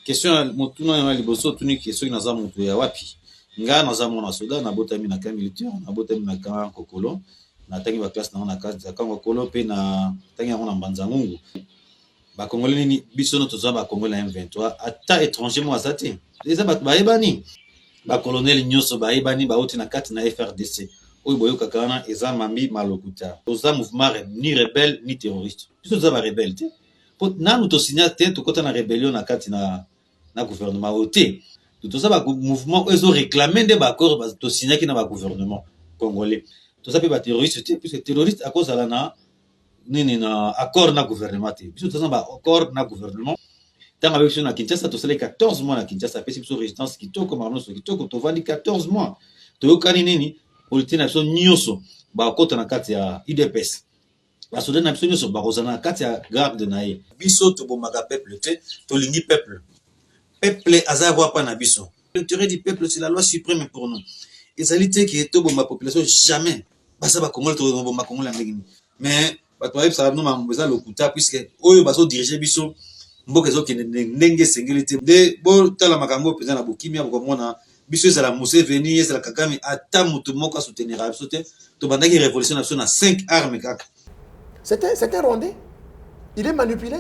question motuna na liboso tuni question na za mutu ya wapi nga na za mona soda na botami na camp militaire na botami na camp kokolo na tangi ba classe na classe za camp kokolo pe na tangi na mbanza ngungu ba congolais ni biso no toza ba congolais M23 ata étranger mo azati les abat ba ebani ba colonel nyoso ba ebani ba oti na kati na FRDC oyo boyo kakana eza mambi malokuta toza mouvement ni rebelle ni terroriste biso toza ba rebelle te nanu to signa te to kota na rébellion na kati na gouvernement oté to ça ba mouvement ezo réclamer des accords to signa ki na ba gouvernement congolais to ça pe ba terroriste te puisque terroriste à cause na nini na accord na gouvernement te biso to ça ba accord na gouvernement tant avec sur na Kinshasa to sele 14 mois na Kinshasa pe biso résistance kitoko marno so kitoko to vandi 14 mois to yokani nini politique na biso nyoso ba kota na kati ya UDPS la soudaine na biso nyoso ba kozana kati ya garde na ye biso to bomaka peuple te to lingi peuple azava pa na biso l'intérêt du peuple c'est la loi suprême pour nous ezalité qui est to bomba population jamais basa ba Congolais to bomba Congolais ngini mais ba to ça nous mambeza lokuta puisque oyo baso diriger biso mboka zo ndenge sengeli te de bo tala makambo peza na bokimia ko mona biso ezala Museveni ezala Kagame ata mutu moko soutenir biso te to bandaki révolution na biso na 5 armes kaka. C'est un Rwandais. Il est manipulé.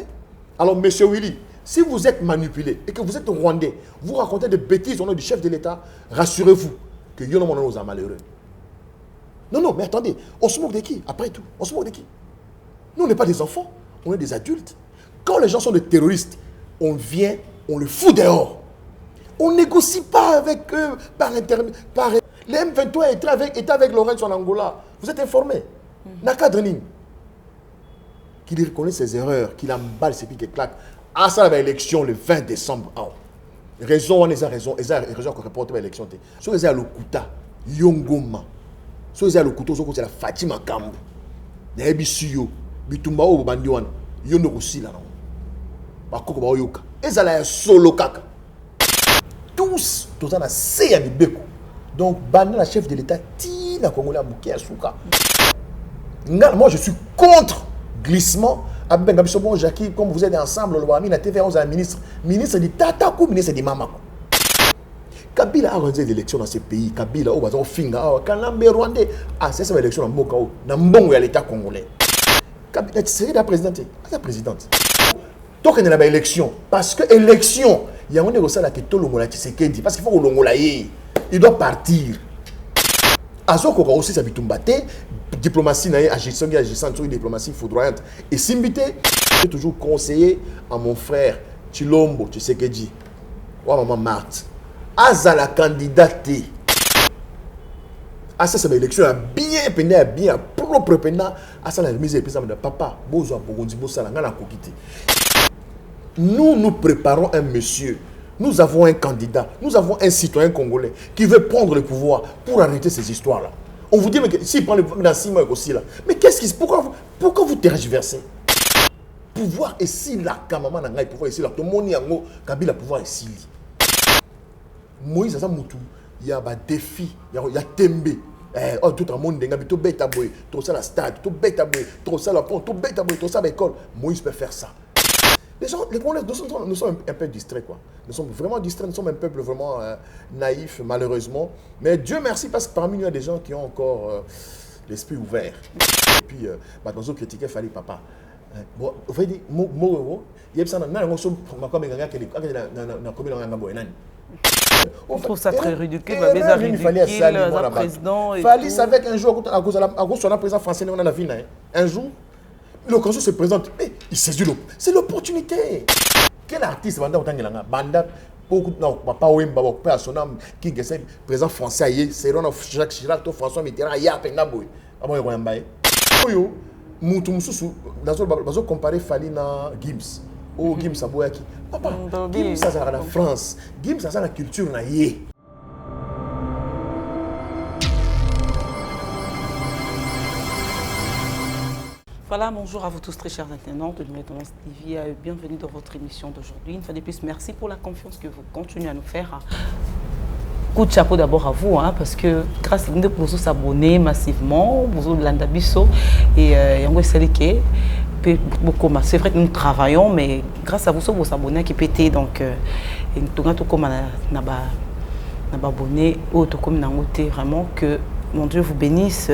Alors, monsieur Willy, si vous êtes manipulé et que vous êtes Rwandais, vous racontez des bêtises au nom du chef de l'État, rassurez-vous que Yono nous a malheureux. Non, mais attendez, on se moque de qui après tout? On se moque de qui? Nous, on n'est pas des enfants, on est des adultes. Quand les gens sont des terroristes, on vient, on le fout dehors. On ne négocie pas avec eux par internet. Les M23 étaient avec Lorenzo en Angola. Vous êtes informés? Nakadrening. Qu'il reconnaît ses erreurs, qu'il emballe ses pieds et claque. Ah, ça, l'élection le 20 décembre. Ah, raison, on a raison qu'on reporte l'élection. Si vous avez le Kuta, Yongoma, si vous avez le couteau, c'est la Fatima Kambu, les Ebisuyo, Bitumba ou Bandiwan, Yono aussi là. Bakoko Baoyoka. Et ça, là, solo kaka. Tous, tous en a seya de Beko. Donc, Bana, la chef de l'État, Tina Congolais Mouké Asuka. Moi, je suis contre glissement. Jackie, comme vous êtes ensemble, le Wami, la TV 11 à la ministre dit Tatakou, ministre dit Mamako. Kabila a organisé des élections dans ce pays. Kabila, au bazar, Finga, Kanambe, Rwandais. Ah, c'est ça l'élection dans Mokao, dans Mbongo, à l'État congolais. Kabila, c'est la présidente. La présidente. Donc, il y a une élection. Parce que élection, il y a un négociant là qui est tout le monde, parce qu'il faut que l'on il doit partir. Azoko aussi sa bitumbate, diplomatie na agissant sur une diplomatie foudroyante. Et Simbite, j'ai toujours conseillé à mon frère Chilombo, tu sais que dit, ou à maman Marthe, Aza la candidate. À ça, c'est l'élection bien peine, bien propre peine. À ça, la remise des présidents de papa, Bozo, Bogondi, Bossala, Ngana Kokiti. Nous préparons un monsieur. Nous avons un candidat, nous avons un citoyen congolais qui veut prendre le pouvoir pour arrêter ces histoires-là. On vous dit, mais s'il prend le pouvoir dans 6 mois aussi là, mais qu'est-ce qui se passe? Pourquoi vous tergiversez? Pouvoir ici là, Kamama n'a pas pouvoir ici là, tout le monde y a Kabila pouvoir ici. Moïse a Moutou, il y a des défis, il y a Tembe. Tout le monde a tout bête à boy, tout ça la stade, tout bête à boy, tout ça la pont, tout bête à boy, tout ça l'école. Moïse peut faire ça. Les gens, nous sommes un peu distraits, quoi. Nous sommes vraiment distraits, nous sommes un peuple vraiment naïf, malheureusement. Mais Dieu merci, parce que parmi nous, il y a des gens qui ont encore l'esprit ouvert. Et puis, maintenant, ils ont critiqué Fali Papa. Bon, vous voyez, il y a ça, on trouve ça très ridicule, mais ça ridicule, le président et Fali savait qu'un jour, à cause de la président français, on a la vie, un jour, l'occasion se présente, mais il saisit l'opportunité. C'est l'opportunité. Quel artiste Banda, beaucoup non, papa Wemba, père son âme, qui est président français, c'est Jacques Chirac, François Mitterrand, il y a Penaboy. Ah bon, il y a un bail. Oyo, Moutoumsou, dans le comparer Fali na Gims. Oh, Gims a boyaki. Papa, Gims, ça c'est la France. Gims, ça c'est la culture na yé. Voilà, bonjour à vous tous très chers internautes de Métonnance TV. Bienvenue dans votre émission d'aujourd'hui. Une fois de plus, merci pour la confiance que vous continuez à nous faire. Coup de chapeau d'abord à vous, hein, parce que grâce à vous, vous vous abonnez massivement, vous vous l'andabisso et c'est vrai que nous travaillons, mais grâce à vous, vous abonnez qui pété. Donc, et tout comme na abonné auto comme na ngoté vraiment que mon Dieu vous bénisse.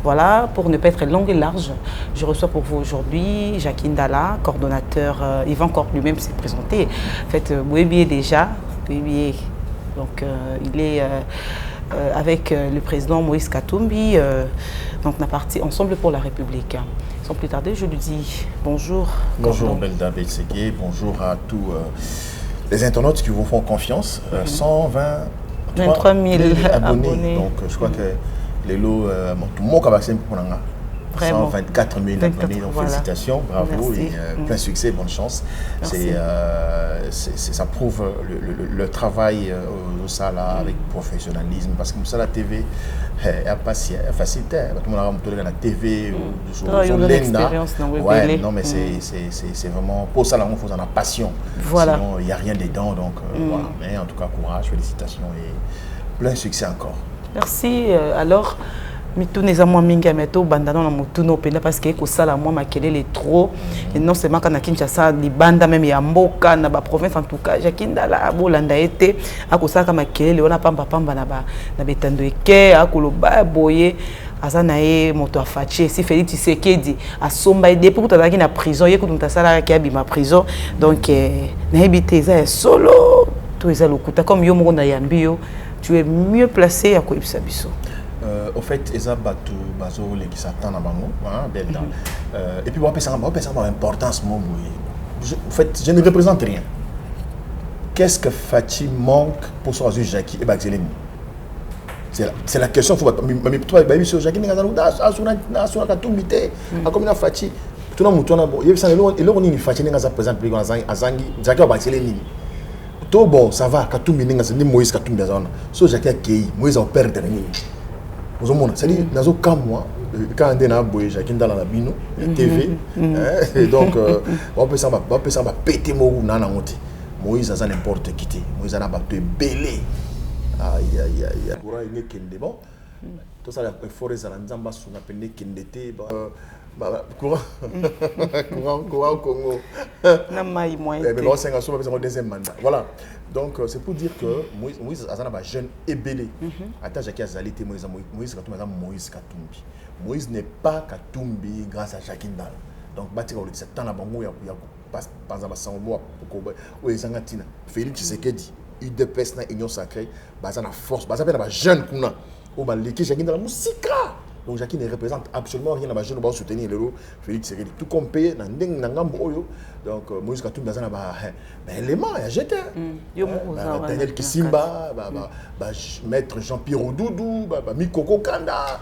Voilà, pour ne pas être longue et large, je reçois pour vous aujourd'hui Jacquine Dala, coordonnateur. Il va encore lui-même se présenter. En fait, Bouébi est déjà. Bouébi, donc, il est avec le président Moïse Katumbi. Donc, on a parti ensemble pour la République. Sans plus tarder, je lui dis bonjour. Bonjour Belda Betsegé, bonjour à tous les internautes qui vous font confiance. 23 000 abonnés. Donc, je crois que les lots, tout le monde a vacciné pour nous. 124 000 abonnés, donc voilà. Félicitations, bravo. Merci. Et plein succès, bonne chance. Ça prouve le travail au Sala avec professionnalisme, parce que la TV est pas si facilité. Tout le monde a la TV, l'expérience. Ouais, non, mais c'est vraiment pour ça, il faut en avoir passion. Voilà. Sinon, il n'y a rien dedans. Donc, voilà. Mais en tout cas, courage, félicitations et plein succès encore. Merci. Alors, mituneza mwa mingi ameto bandana na mutuno penda parce que ko sala mwa makelele trop et non seulement kana Kinshasa libanda même ya mboka na ba province en tout cas Jacquine Dala abolanda été akosaka makelele wana pamba na betando eke akoloba boye azana ye moto afache si Félix Tshisekedi asomba depuis que tazaki na prison ye kutumta sala ki abima prison donc na ebité za solo tout ça lokuta comme yo moko na yambio tu es mieux placé à koyebisa biso. Au fait, ils ont battu Bazo qui s'attendent à Bango, Belda. Et puis, on peut savoir l'importance. En fait, je ne représente rien. Qu'est-ce que Fatih manque pour choisir Jackie et Baxelini? C'est la question. Toi, Jackie, comme Fatih, tout le monde tout bon, ça va, Katumbi ni Moïse Katumbi azana. So Jackie Akei, Moïse en perdre ni. Vous avez c'est-à-dire nazo comme moi quand on est na boye Jacquine dans la bino, TV. Et donc on peut ça va péter mo na na ngoti. Moïse azana n'importe qui. Moïse ana battu belé. Aïe aïe aïe. Pour aller kende bon. Tout ça la forêt za nzamba suna pende kendete courant Congo. Deuxième mandat. Voilà. Donc c'est pour dire que Moïse Azana est jeune et belé. Attends, Jackie Azalité, Moïse Katumbi. Moïse n'est pas Katumbi grâce à Jacquine Dala. Donc, c'est temps là-bas, il y a pas Félix Tshisekedi, il dépasse la union sacrée, Bazana force, Bazana jeune Kuna, au Maliki, Jacquine Dala, Moussika. Donc Jacquine ne représente absolument rien à ma jeune, on va soutenir le Félix Tshisekedi. Tout comme payé, donc Moïse Katumbi Bazana, mais l'élément, il y a jeté. Daniel Kissimba, maître Jean-Pierre Odoudou, Mikoko Kanda,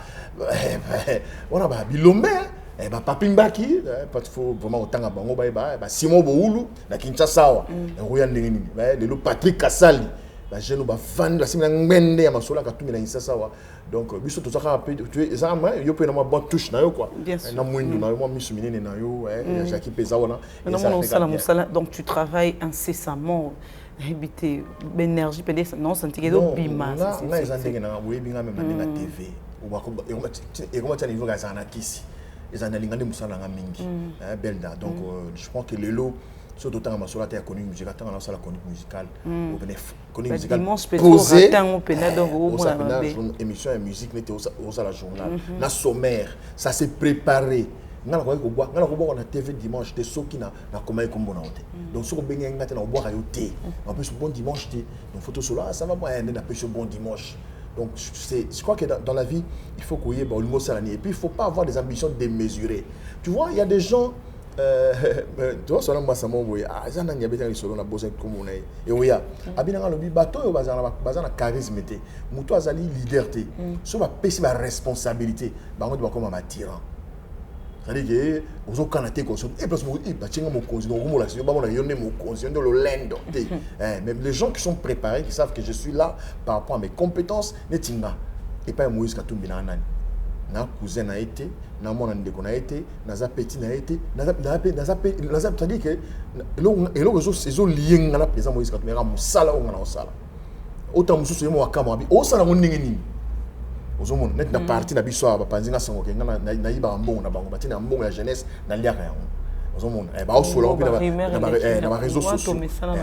on a Bilomé. Papimbaki, parce qu'il faut vraiment autant à Bango, Simon Boulou, la Kinshasa, le Patrick Kassali, la jeune fan, la semaine Mende, à Masola, Katumbi, la Kinshasa. Donc, il faut tout ça, tu es ça, il faut une bonne touche, quoi. Donc, tu travailles incessamment. Éviter l'énergie, non, c'est un petit peu bima. Belda. Donc, je pense que les lots, surtout quand on a connu musicale, quand on a connu musicale, posé, émission et musique n'était au la journal. Na sommaire, ça s'est préparé. On a TV dimanche, des ceux qui n'ont pas comment donc, si on a un bon plus bon dimanche, donc photo sur là, ça va pas un bon dimanche. Donc, je crois que dans la vie, il faut qu'il y ait le mot salani. Et puis, il ne faut pas avoir des ambitions démesurées. Tu vois, il y a des gens. Tu vois, selon moi, ça m'a envoyé. Ah, ça n'a pas été un solo, on a besoin de comme on est. Et oui, il y a un bateau, il y a un charisme. Moutou a une liberté. Si on a payé la responsabilité, on doit comme un tyran. C'est-à-dire que vous avez canadé comme ça. Et parce que vous mais les gens qui sont préparés, qui savent que je suis là par rapport à mes compétences, et pas Moïse Katumbi na cousin a été, na mon andeko na été, na za petit na été, c'est-à-dire que les autres liens na la présence Moïse Katumbi na musala on na sala. Autant mususu mo akama bi, o sala ngini. Ozomon net parti na biso ba panzinga sango ke na iba mbongo na bango batina mbongo ya jeunesse na liaka yango ozomona ba osola pe na ba réseaux sociaux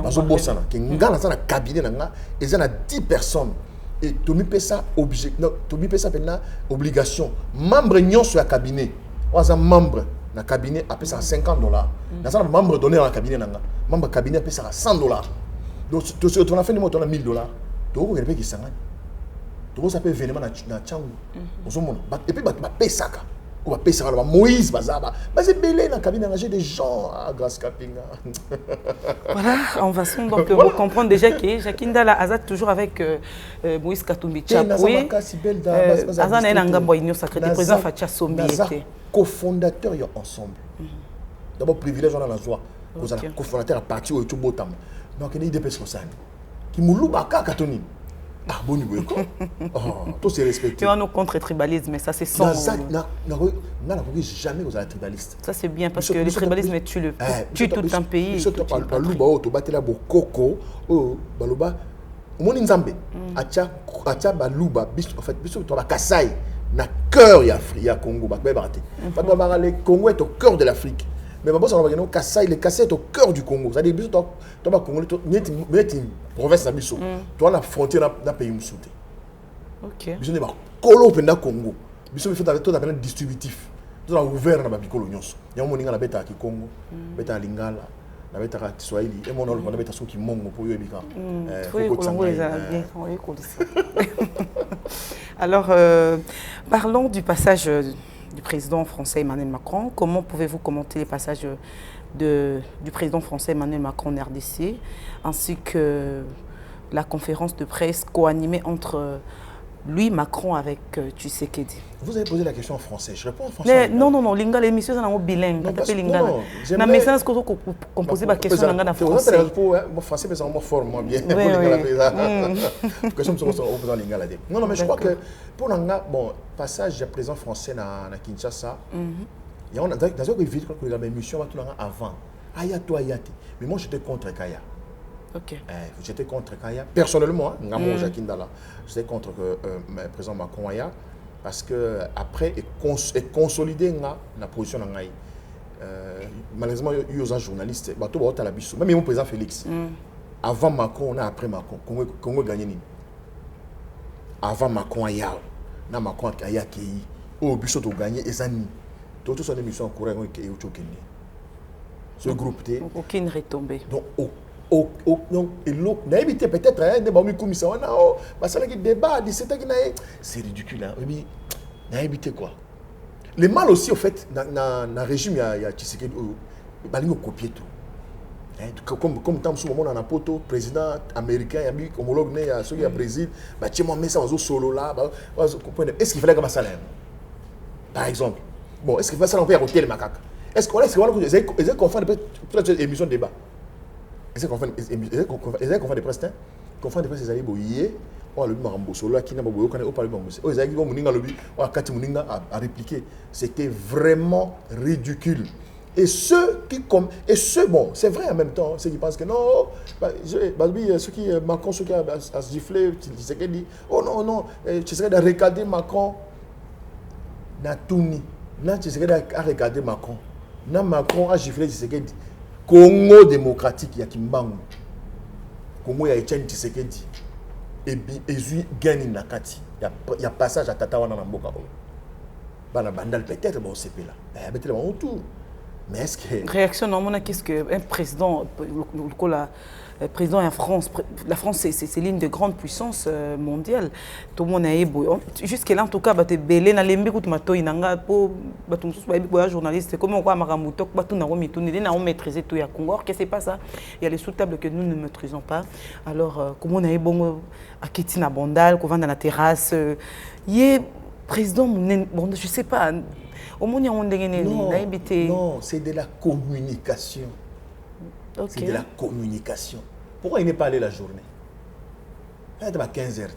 bazo bosana ke ngana ça na cabinet nanga eza na 10 personnes et Tomi Pesa obligation membre nyonso ya cabinet oza membre na cabinet a pesa $50 na ça membre donné dans cabinet nanga membre cabinet pesa $100 donc tu as fait ni moto na $1000 to ko ngene pe kisanga to ça peut événement na changu ozomona et puis ba pesa ka ou va pesa ka Moïse bazaba c'est belé na cabinet j'ai des gens à grâce Kapinga. Voilà, en façon donc vous comprendre déjà que Jacqueline Dala Azad toujours avec Moïse Katumbi Chapwe Azad na ngambo union sacrée du président Fatia Sombi était cofondateur ensemble. D'abord privilège on a la joie vous êtes cofondateur à parti au Tubotama donc il y a des personnes qui mouluba ka katoni. Ah bon niveau quoi. Oh, tout c'est respecté. Tu as nos contre tribalisme mais ça c'est sans n'a jamais aux tribalistes. Ça c'est bien parce que le tribalisme tue tout un pays. Surtout pas luba to batela bokoko baloba moni nzambe acha baluba biso en fait biso to ba Kasai na cœur ya Congo ba baraté. Pas le Congo est au cœur de l'Afrique. Mais bon, ça va gagner Kassai, le Kassai est au cœur du Congo. C'est-à-dire que tu vas Congo, tu es une province de Bisso. Tu as la frontière d'un pays musulman. Ok. Bisso n'est pas colo pendant Congo. Bisso fait avec tout un distributif. Tu as ouvert dans la bicolo nyonso. Il y a un moninga la bête qui Congo, bête à Lingala, la bête à Kiswahili. Et mon nom la bête à ceux qui mongo pour yebika. Alors, parlons du passage du président français Emmanuel Macron. Comment pouvez-vous commenter les passages du président français Emmanuel Macron en RDC, ainsi que la conférence de presse co-animée entre lui, Macron, avec Tshisekedi? Vous avez posé la question en français, je réponds en français. Non, Lingala, l'émission c'est un mot bilingue. Na message que vous composez la question en français. Mon français, mais c'est un mot fort, moi bien. Non, mais je crois que pour l'anga, bon, passage du président français à Kinshasa, il y a dans une vidéo que la même émission avant. Ayato Ayati. Mais moi j'étais contre Kaya. Ok. J'étais contre Kaya. Personnellement, j'étais contre le président Macron Aya parce que après il consolidé la position de Ngaï. Malheureusement, il y a des journalistes, même mon président Félix. Avant Macron, on a après Macron. Congo gagné. Avant Macron Aya, na Macron Aya qui au Bissot a gagné et Zani. Toutes ces émissions en courant et au Tchokeni. Ce groupe T. Aucune retombée. Donc, non, et l'autre, peut-être, hein, des bambous comme ça, débat, c'est ridicule, hein, mais évité quoi. Le mal aussi, au fait, dans le régime, il y a Tshisekedi, il va copier tout. Comme tant souvent, on a un poteau, président américain, il y a homologue, il y a ceux qui ont Brésil, tu m'as mis ça au solo là, est-ce qu'il fallait comme ça, par exemple? Bon, est-ce qu'il fallait ça, on peut arrêter les macaques? Est-ce qu'on fait une émission de débat? Est-ce qu'on fait des presse? Qu'on fait des presse, ils allaient on a le marambo solo qui n'a pas besoin de parler de ça. Ils allaient moninga lobby, on a Kati moninga à répliquer. C'était vraiment ridicule. Et ceux qui bon, c'est vrai en même temps, ceux qui pensent que non, ceux qui Macron, ceux qui a giflé, Tshisekedi dit, oh non, Tshisekedi a regardé Macron, n'a tout ni. Là, Tshisekedi a regardé Macron. Là, Macron a giflé Tshisekedi. Congo démocratique, il y a Kimbangu. Congo, il y a Etienne Tshisekedi. Et Ezui gagne Nakati. Il y a passage à Tatawana Namboka. Bana Bandal peut-être, bon, c'est là. Il y a peut-être autour. Mais est-ce que. Réaction normale, qu'est-ce qu'un président, le président en France, la France c'est l'une des grandes puissances mondiales. Tout le monde a éboui. Jusque-là, en tout cas, tu es belé dans les mbécoutes, tu es journaliste. Comment on voit Maramuto, tu as maîtrisé tout le Congo. Qu'est-ce qui se passe? Il y a les sous-tables que nous ne maîtrisons pas. Alors, comment on a éboui à Kétina Bandal, qu'on va dans la terrasse. Il est président, bon, je ne sais pas. Non, c'est de la communication. Okay. C'est de la communication. Pourquoi il n'est pas allé la journée? Il est à 15h.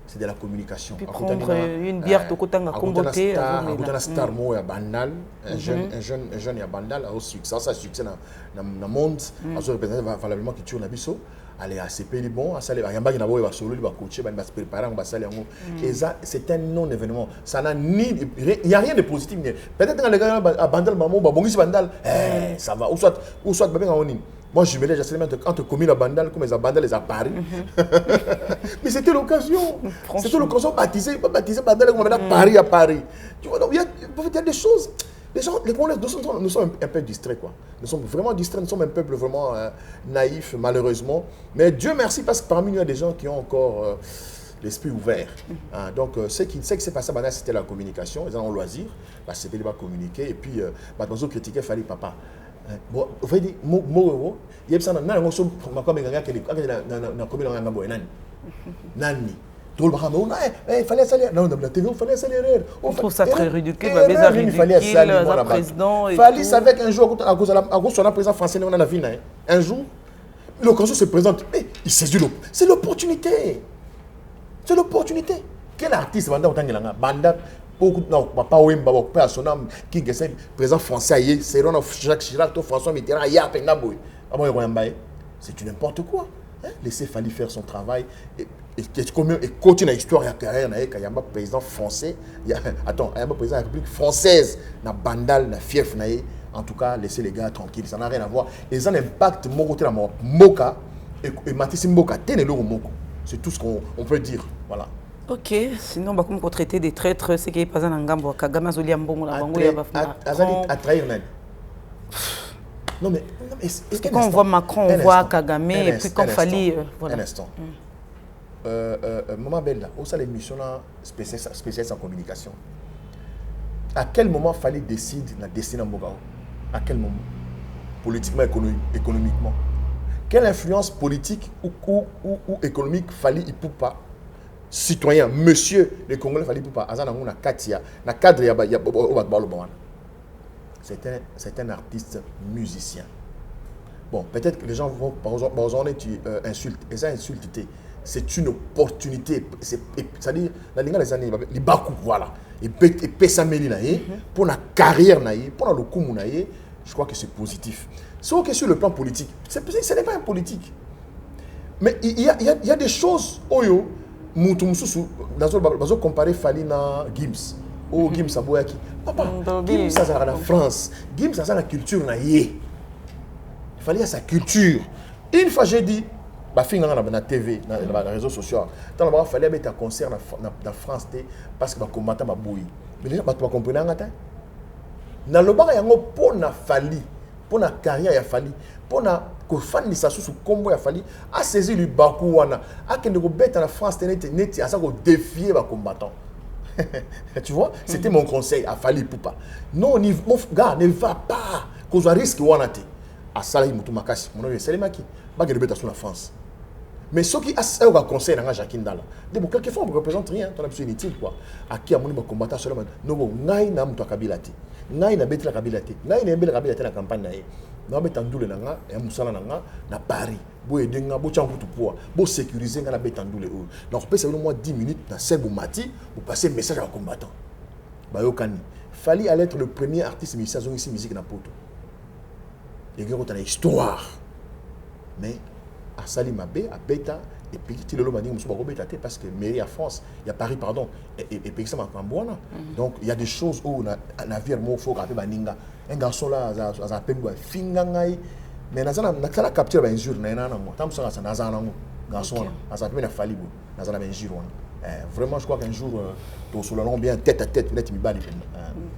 C'est de la communication. Puis prendre une bière de Kotanga Komboté. Un star mo ya Bandal, un jeune ya Bandal, ça succès dans le monde, ça représente valablement qui tue na biso. allez ACP li bon à saler yamba qui n'abo va solo li va coacher va se préparer on va saler et ça c'est un non événement, ça n'a ni il y a rien de positif. Peut-être quand les gars à Bandal maman ba bongisi Bandal ça va ou soit ba ben on. Moi, je me laisse entre communes à Bandal, comme les à Bandal, les à Paris. Mais c'était l'occasion. C'était l'occasion de baptiser Bandal comme à Paris à Paris. Tu vois, donc il y a des choses. Les gens, nous sommes un peu distraits, quoi. Nous sommes vraiment distraits, nous sommes un peuple vraiment naïf, malheureusement. Mais Dieu merci, parce que parmi nous, il y a des gens qui ont encore l'esprit ouvert. Donc, ce qui s'est passé à Bandal, c'était la communication. Ils ont loisir, c'était de communiquer. Et puis, ils ont critiqué Fali Papa. Bon, vous voyez, il y a des gens il fallait salir. Non, la TV, il fallait salir. On trouve ça très ridicule. Il fallait salir. Il fallait savoir qu'un jour, à cause de la président français, on a vu un jour, l'occasion se présente. Mais il saisit l'opportunité. C'est l'opportunité. C'est l'opportunité. Quel artiste Banda beaucoup non pas Wemba pas son âme qui est président français c'est Jacques Chirac François Mitterrand c'est n'importe quoi. Laissez Fali faire son travail et continue l'histoire et la carrière il y a un président français attends il y a un président de la République française na Bandal na fief en tout cas laissez les gars tranquilles, ça n'a rien à voir. Et ça impact mon côté la Moka et Matisse Mboka c'est tout ce qu'on peut dire, voilà. Ok, sinon on va traiter des traîtres, c'est qui est pas un gambo, Kagame Zoliambo, la Bango, à trahir. Non mais quand on voit Macron, on voit Kagame, et puis quand Fali, voilà. Un instant. Maman Bella, où ça l'émission spéciale en communication? À quel moment Fali décide la destinée en Bogao? À quel moment? Politiquement, économiquement. Quelle influence politique ou économique Fali il peut pas? Citoyen, monsieur, les Congolais, il ne fallait pas. C'est un artiste musicien. Bon, peut-être que les gens vont, par exemple, tu insultes, et ça insulte, c'est une opportunité. C'est-à-dire, les années, les Bakou, voilà. Et Pessameli, pour la carrière, pour le coup, je crois que c'est positif. Sauf que sur le plan politique, ce n'est pas un politique. Mais il y a des choses, Oyo. Dans comparer Fali na Gims ou Gims Aboyaki. Papa, Gims ça la France, Gims ça la culture na yé. Il fallait sa culture. Une fois j'ai dit, bah fin na TV, na les réseaux sociaux. Tant là fallait mettre un concert na France parce que ba combattant ba boui. Mais les gens pas comprendre ngata. Na loba yango pour na Fali, pour na carrière ya Fali, pour na ko fan ça sous combo ya Fali a saisi le Bakou wana a kende ko bête en France net a ça ko défier ba combattant. Tu vois, c'était mon conseil à Fali Poupa. Non, mon gars ne va pas cause risque wana te. A sala mutu makasi, mon nom c'est Lemaki. Ba ke bête sur la France. Mais ce qui a un conseil dans Jacques Ndala. De beaucoup quelquefois on représente rien, on a besoin inutile quoi. À qui a mon combattant seulement non ngai na mutu Kabila te. Ngai na bête la Kabila te. Ngai na bête la Kabila te na campagne na ye. Na betandule nanga et musala nanga na Paris bo edenga bo changu tout poids bo sécuriser nga na betandule o donc peut seulement 10 minutes na Sebou Mati pour passer message à combattant ba yokani Fali allait être le premier artiste musicien ici musique na poto et gros dans l'histoire mais à Sali Mabé à Beta et puis tu le mani muso ba beta parce que mairie à France il y a Paris pardon et puis ça m'a kambona donc il y a des choses où on a navire mo faut rappeler baninga un garçon là a pengwa fingangai mais nazana nakala capture ba injure na na moi tam ça nazana garçon là ça peut na Fali bo nazana ba injure vraiment je crois qu'un jour tout sur le long bien tête à tête net mi bali.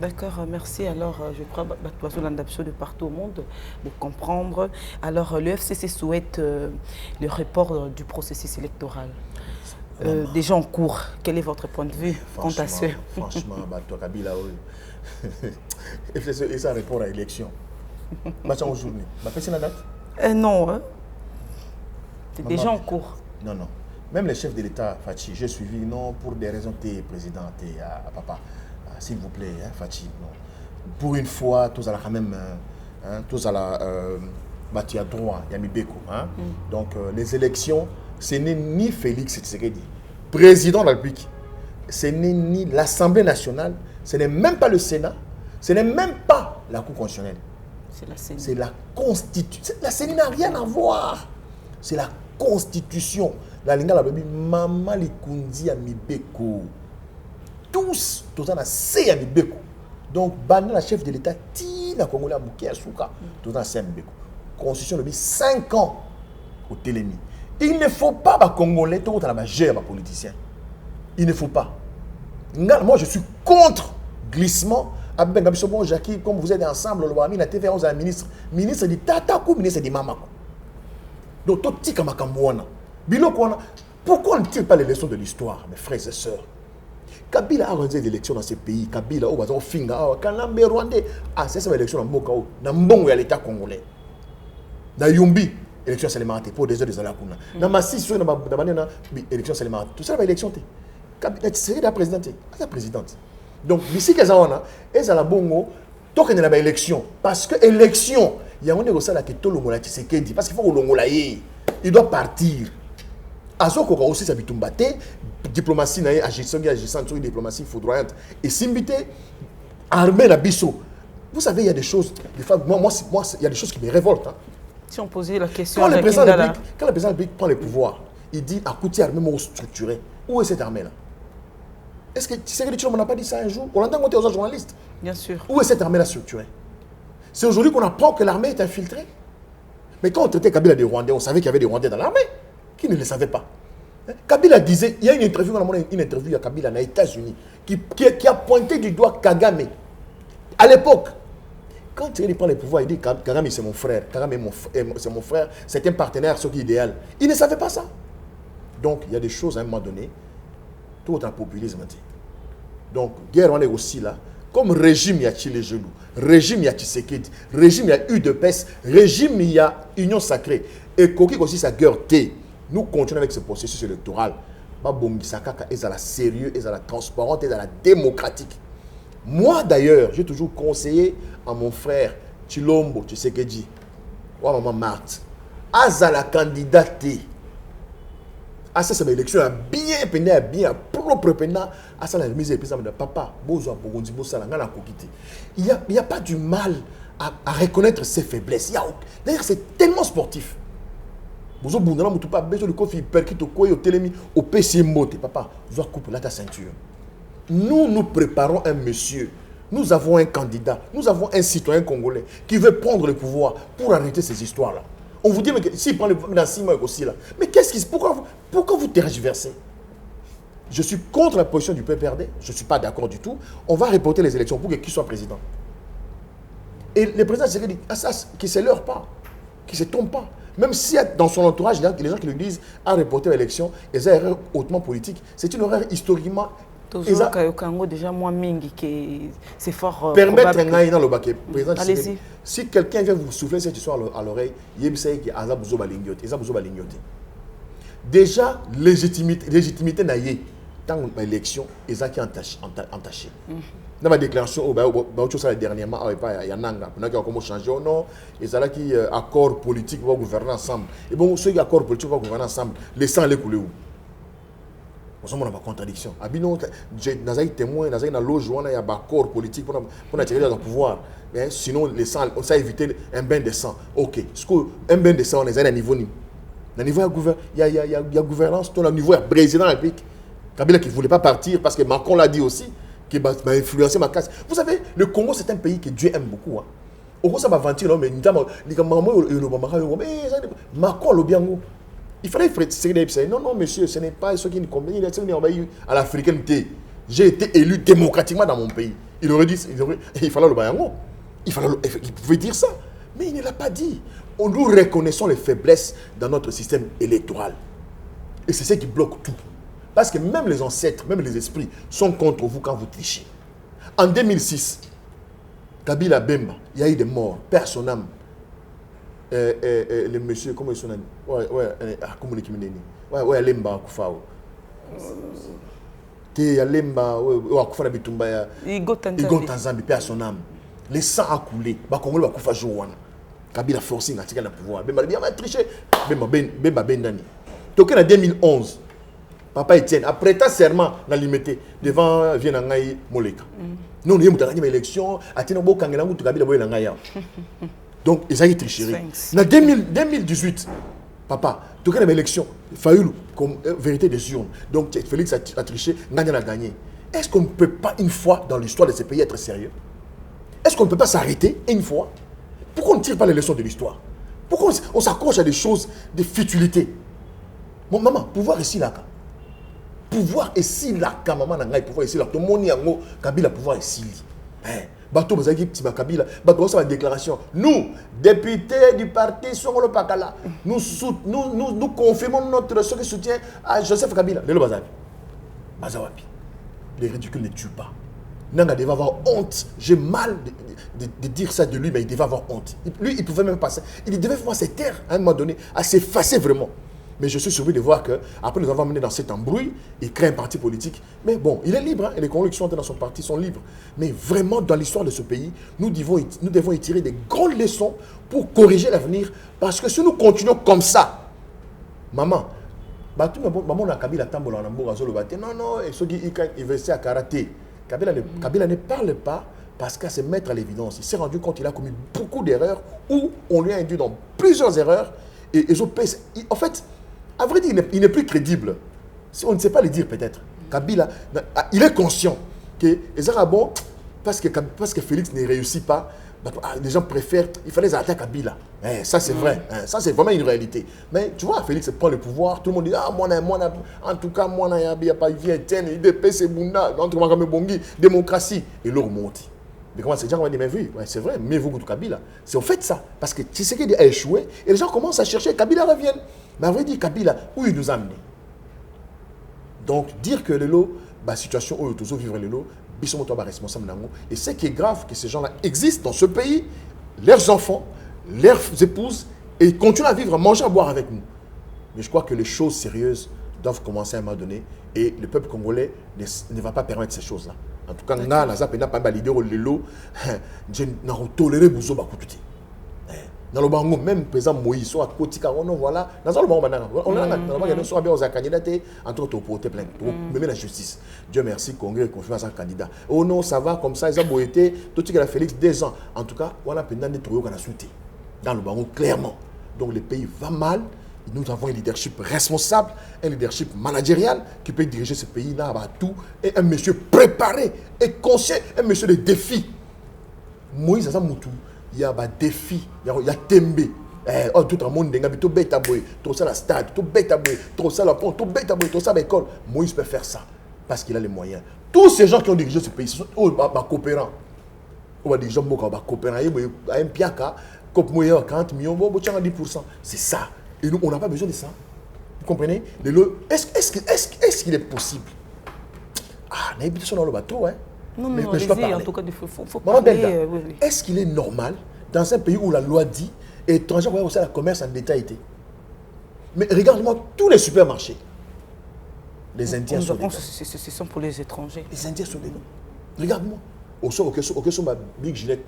D'accord, merci. Alors je crois que l'adaptation de partout au monde pour comprendre. Alors le FCC souhaite le report du processus électoral. Déjà en cours, quel est votre point de vue quant à ce? Franchement, Kabila, FCC et ça répond à l'élection. Aujourd'hui, c'est la date? Non, c'est déjà en cours. Non. Même les chefs de l'État, Fachi, j'ai suivi, non, pour des raisons de président, à papa. S'il vous plaît, Fachi, non. Pour une fois, tous à la quand même, tous à la bâti à droit, Yami Beko. Donc, les élections, ce n'est ni Félix Tshisekedi, président de la République, ce n'est ni l'Assemblée nationale, ce n'est même pas le Sénat, ce n'est même pas la Cour constitutionnelle. C'est la CENI. C'est la Constitution. La CENI n'a rien à voir. C'est la constitution la lingala lobi mama likundi ya mibeko tous toza na se ya mibeko donc banda la chef de l'état ti na congolais ya muke ya suka toza na se ya mibeko constitution lobi 5 ans au télémi il ne faut pas ba congolais to la gère ba politicien il ne faut pas moi je suis contre glissement avec bon Jackie comme vous êtes ensemble le Wami la TV 11 à ministre dit tata ou ministre dit mama donc tout tika makambo wana biloko wana pourquoi on ne tire pas les leçons de l'histoire mes frères et sœurs Kabila a organisé des élections dans ces pays Kabila au bazar finga Kanambe Rwandais c'est ça élection dans mboka na mbongo ya l'état congolais na Yumbi élection parlementaire pour des heures de la kuna na Masisi sur na banana élection parlementaire tout ça va élection té Kabila c'est la présidente donc d'ici que ça on a et ça la bongo tant que na élection parce que élection il y a on est au sala que tout le monde qui dit parce qu'il faut longola il doit partir Azoko aussi ça bitumbate diplomatie na agissant sur une diplomatie foudroyante et simbité armée la biso vous savez il y a des choses des fois moi il y a des choses qui me révoltent hein. Si on posait la question quand le président de la République prend le pouvoir il dit à côté armée structurée où est cette armée là est-ce que tu sais que on n'a pas dit ça un jour on entend aux journalistes bien sûr où est cette armée là structurée c'est aujourd'hui qu'on apprend que l'armée est infiltrée mais quand on traitait Kabila des Rwandais on savait qu'il y avait des Rwandais dans l'armée qui ne le savait pas. Kabila disait, il y a une interview à Kabila aux États-Unis qui a pointé du doigt Kagame. À l'époque, quand il prend le pouvoir, il dit Kagame c'est mon frère, Kagame c'est mon frère, c'est un partenaire, ce qui est idéal. Il ne savait pas ça. Donc il y a des choses à un moment donné, tout un populisme. Donc guerre on est aussi là. Comme régime, il y a Chile Gelou, régime, il y a Tshisekedi, régime, il y a UDPS, régime, il y a Union Sacrée. Et Koki aussi sa guerre T. Nous continuons avec ce processus électoral. Ils sont sérieux, ils sont transparents, ils sont démocratiques. Moi d'ailleurs, j'ai toujours conseillé à mon frère Chilombo, Tshisekedi, ou à maman Marthe, Azala candidate. À ça, c'est l'élection bien pénée, bien propre pénée. À ça, la remise est de papa, Bozo, Bogondi, Bossala, Ngana Kokiti. Il n'y a pas du mal à reconnaître ses faiblesses. D'ailleurs, c'est tellement sportif. Bozo Boundana, Moutou pas besoin de coffre, perkit au koy, au télémi, au PC moté. Papa, vous dois couper là ta ceinture. Nous préparons un monsieur. Nous avons un candidat. Nous avons un citoyen congolais qui veut prendre le pouvoir pour arrêter ces histoires-là. On vous dit, mais s'il prend le pouvoir dans 6 mois aussi là. Mais qu'est-ce qui se passe? Pourquoi vous tergiversez? Je suis contre la position du PPRD. Je ne suis pas d'accord du tout. On va reporter les élections pour qu'il soit président. Et le président s'est dit, qu'il ne se leurre pas, qu'il ne se trompe pas. Même si dans son entourage, il y a les gens qui lui disent à reporter l'élection, et c'est une erreur hautement politique. C'est une erreur historiquement. Toujours Congo déjà moins mingi que c'est fort. Permettre un dans le baquet. Allez-y. Si quelqu'un vient vous souffler cette histoire à l'oreille, il sait qu'il y a Azabuzo Balingyote. Déjà, légitimité naïe. Dans l'élection, il y a qui entaché. Dans ma déclaration, dernièrement, il y a Nanga. Il y a comment changer ou non. Il y a qui accord politique pour gouverner ensemble. Et bon, ceux qui accord politique pour gouverner ensemble, les sangs les couler où? Nous sommes dans la contradiction. Abino, nous avons témoin, nous avons une loge, il y a un accord politique pour attirer dans le pouvoir. Mais sinon, les sangs, on sait éviter un bain de sang. Ok. Un bain de sang, on est à un niveau. Au niveau il y a gouvernance, au niveau du président de la République. Kabila qui ne voulait pas partir parce que Macron l'a dit aussi, qui m'a influencé ma casse. Vous savez, le Congo, c'est un pays que Dieu aime beaucoup. Au Congo, ça va ventir, mais Macron le bien. Il fallait non, monsieur, ce n'est pas ce qui nous convient. À l'africaine, j'ai été élu démocratiquement dans mon pays. Il aurait dit, il fallait le bayango. Il pouvait dire ça. Mais il ne l'a pas dit. Nous reconnaissons les faiblesses dans notre système électoral. Et c'est ce qui bloque tout. Parce que même les ancêtres, même les esprits sont contre vous quand vous trichez. En 2006, Kabila Bemba, il y a eu des morts, personne n'âme. Le monsieur, comment il s'appelle? Comment il s'appelle? Ouais, Lemba Koufao. Lemba, Koufara Bitumba, Igo Tanzambi, personne n'âme. Les sangs a coulé. Bakongo va Koufa Jouana. Kabila forcing a tiré le pouvoir. Bemba bien triché. Bemba Bendani. Donc en 2011. Papa Etienne, après ta serment, on a limité devant Vienangaï Moleka. Nous, on a gagné l'élection, donc, ils ont eu tricherie. En 2018, Papa, tu as une élection, Fayoulou, comme vérité des urnes. Donc Félix a triché, Nanya a gagné. Est-ce qu'on ne peut pas une fois dans l'histoire de ces pays être sérieux? Est-ce qu'on ne peut pas s'arrêter une fois? Pourquoi on ne tire pas les leçons de l'histoire? Pourquoi on s'accroche à des choses, des futilités? Mon maman, pouvoir ici là. Pouvoir ici là, maman n'a pouvoir ici là. Tout le monde y a Kabila pouvoir ici. Bateau, vous avez dit Kabila, bateau, ça va déclaration. Nous, députés du parti Songolo Pakala, nous confirmons notre soutien à Joseph Kabila. Le Bazabi. Bazawapi. Les ridicules ne tuent pas. Nanga devait avoir honte. J'ai mal de dire ça de lui, mais il devait avoir honte. Lui, il pouvait même passer. Il devait voir ses terres à un moment donné, à s'effacer vraiment. Mais je suis surpris de voir qu'après nous avons mené dans cet embrouille, il crée un parti politique. Mais bon, il est libre, hein, et les convictions dans son parti sont libres. Mais vraiment, dans l'histoire de ce pays, nous devons y tirer des grandes leçons pour corriger l'avenir. Parce que si nous continuons comme ça, maman, maman a Kabila Tambola non, et ceux qui investent à karaté. Kabila ne parle pas parce qu'à se mettre à l'évidence, il s'est rendu compte qu'il a commis beaucoup d'erreurs ou on lui a induit dans plusieurs erreurs. Et en fait, à vrai dire, il n'est plus crédible. On ne sait pas le dire peut-être. Kabila, il est conscient que bon, parce que Félix ne réussit pas, les gens préfèrent, il fallait attaquer Kabila. Ça c'est vrai, ça c'est vraiment une réalité. Mais tu vois, Félix prend le pouvoir, tout le monde dit, en tout cas, moi, il n'y a pas de IDP, c'est Bunda, démocratie, et l'eau remonte. Mais comment ces gens vont dire, mais oui, c'est vrai, mais vous, Kabila. C'est en fait ça. Parce que Tshisekedi a échoué et les gens commencent à chercher, Kabila revienne. Mais à vrai dire, Kabila, où il nous a amené? Donc, dire que le lot, la situation où ils vivre le lot, ils sont responsables. Et ce qui est grave, que ces gens-là existent dans ce pays, leurs enfants, leurs épouses, et ils continuent à vivre, à manger, à boire avec nous. Mais je crois que les choses sérieuses doivent commencer à un moment donné et le peuple congolais ne va pas permettre ces choses-là. En tout cas, nous avons pas l'idée de l'eau, nous avons toléré Bouzo Bakoututi. Dans le bango, même président Moïse, soit côté Carono, voilà. Dans le bango, on a soit bien aux candidats, entre autres, pour porter plainte, pour mener la justice. Dieu merci, Congrès confirme à sa candidat. Oh non, ça va comme ça, ils ont été, tout ce qui a Félix 2 ans. En tout cas, on a pendant des trouver qu'on a sauté. Dans le bango, clairement. Donc le pays va mal. Nous avons un leadership responsable, un leadership managérial qui peut diriger ce pays-là à tout, et un monsieur préparé et conscient, un monsieur de défi. Moïse Azamoutou, il y a des défis, il y a Tembe. Tout le monde est tout bête à boy, tout ça la stade, tout bête à boy, tout ça la pont, tout bête à boy, tout ça l'école. Moïse peut faire ça parce qu'il a les moyens. Tous ces gens qui ont dirigé ce pays, ce sont coopérants. On va dire, gens coopérants, il y a un piaka, comme moyen 40 millions, 10%. C'est ça. Et nous, on n'a pas besoin de ça. Vous comprenez? Est-ce qu'il est possible? On a habité sur le bateau, hein? Non, mais je peux parler. En tout cas, il faut parler. Oui. Est-ce qu'il est normal, dans un pays où la loi dit, et étrangers, vous voyez aussi le commerce en détail été? Mais regarde-moi tous les supermarchés. Les Indiens sont des noms. Ce sont pour les étrangers. Les Indiens sont des noms. Regarde-moi. Au son ma big gilet,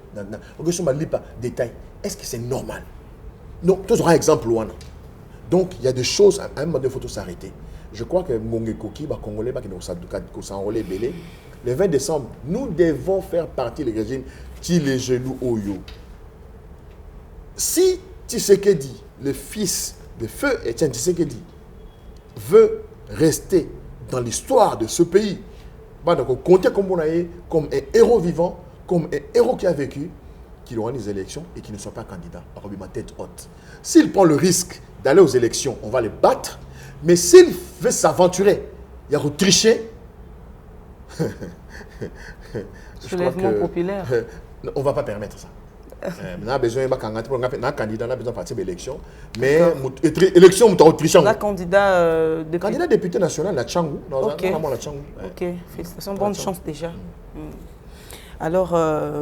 au son ma lipa détail. Est-ce que c'est normal? Non, tu auras un exemple loin. Donc, il y a des choses, à un moment donné, il faut s'arrêter. Je crois que Mongé Koki, Congolais, qui s'enrôler belé, le 20 décembre, nous devons faire partie des régimes qui les genoux au yo. Si Tshisekedi, le fils de feu Etienne Tshisekedi, veut rester dans l'histoire de ce pays, donc compter comme un héros vivant, comme un héros qui a vécu, qu'il aura des élections et qu'il ne soit pas candidat. Alors, ma tête haute. S'il prend le risque d'aller aux élections, on va le battre. Mais s'il veut s'aventurer, il y a tricher. Soulèvement populaire. On ne va pas permettre ça. On a besoin d'un candidat, on a besoin de partir à l'élection. Mais l'élection, on a triché. La candidat député national, la Tchangou. Ok, félicitations, bonne chance déjà. Alors,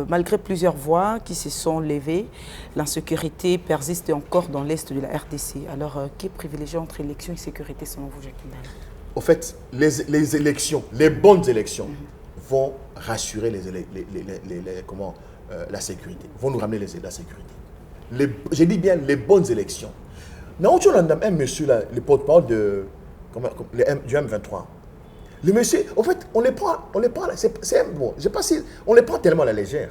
malgré plusieurs voix qui se sont levées, l'insécurité persiste encore dans l'est de la RDC. Alors, qui est privilégié entre élection et sécurité selon vous, Jacques Ndala? Au fait, les élections, les bonnes élections, vont rassurer la sécurité, vont nous ramener la sécurité. Je dis bien les bonnes élections. Nous avons un monsieur, là, le porte-parole du M23. Le monsieur, en fait, on les prend, bon, je sais pas si, on les prend tellement à la légère.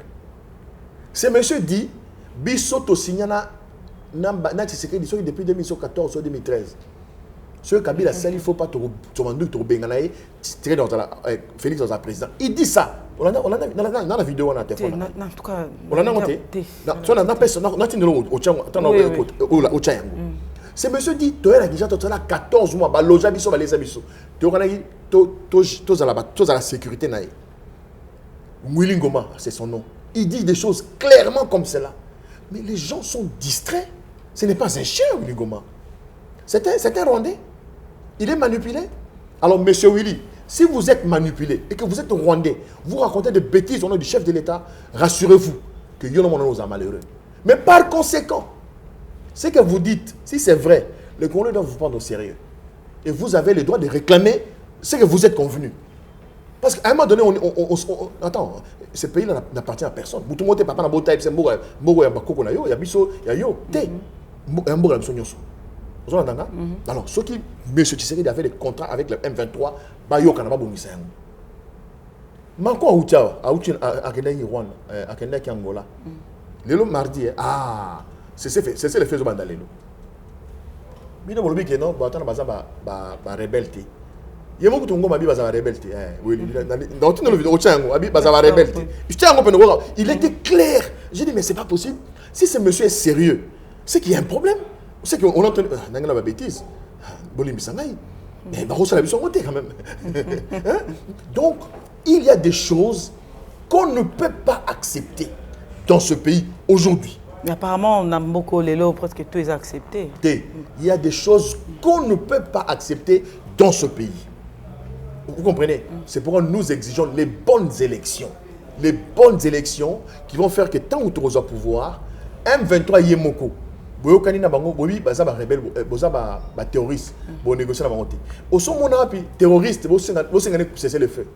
Ce monsieur dit, Bisoto Signana depuis 2014 ou 2013. Ce Kabila, il ne faut pas te tirer dans Félix dans un président. Il dit ça. On a la vidéo, on a téléphone. En tout cas, on a monté. Ce monsieur dit, tu as déjà 14 mois, tu as la sécurité. Ngoma, c'est son nom. Il dit des choses clairement comme cela. Mais les gens sont distraits. Ce n'est pas un chien, Willy Ngoma. C'est un Rwandais. Il est manipulé. Alors, monsieur Willy, si vous êtes manipulé et que vous êtes Rwandais, vous racontez des bêtises au nom du chef de l'État, rassurez-vous que Yono nous a malheureux. Mais par conséquent, ce que vous dites, si c'est vrai, le Congolais doit vous prendre au sérieux. Et vous avez le droit de réclamer ce que vous êtes convenu. Parce qu'à un moment donné, attends, ce pays n'appartient à personne. Alors, ceux qui, M. Tshisekedi avait des contrats avec le M23, Bayo Kanaba Bongisa. Manko Aoutia, à Kendaki Angola. Lelo mardi, c'est le fait de Bandalelo. Bino Bolobi qui non, Batan Baza ba rebelté. Yemo Kutungo Mabi Baza rebelté. Oui, dans toute la vidéo, Abi Baza rebelté. Il était clair. J'ai dit, mais c'est pas possible. Si ce monsieur est sérieux, c'est qu'il y a un problème. C'est qu'on entend la bêtise. Mais quand même. Donc, il y a des choses qu'on ne peut pas accepter dans ce pays aujourd'hui. Mais apparemment, on a beaucoup les lots, presque tous les acceptés. Il y a des choses qu'on ne peut pas accepter dans ce pays. Vous comprenez? C'est pourquoi nous exigeons les bonnes élections. Les bonnes élections qui vont faire que tant que tu auras pouvoir, M23 Yemoko, boyokani na bango bobi baza ba rebelle boza ba terroriste bo négocier na bango te oso mona pi terroriste bo senga cesser le feu.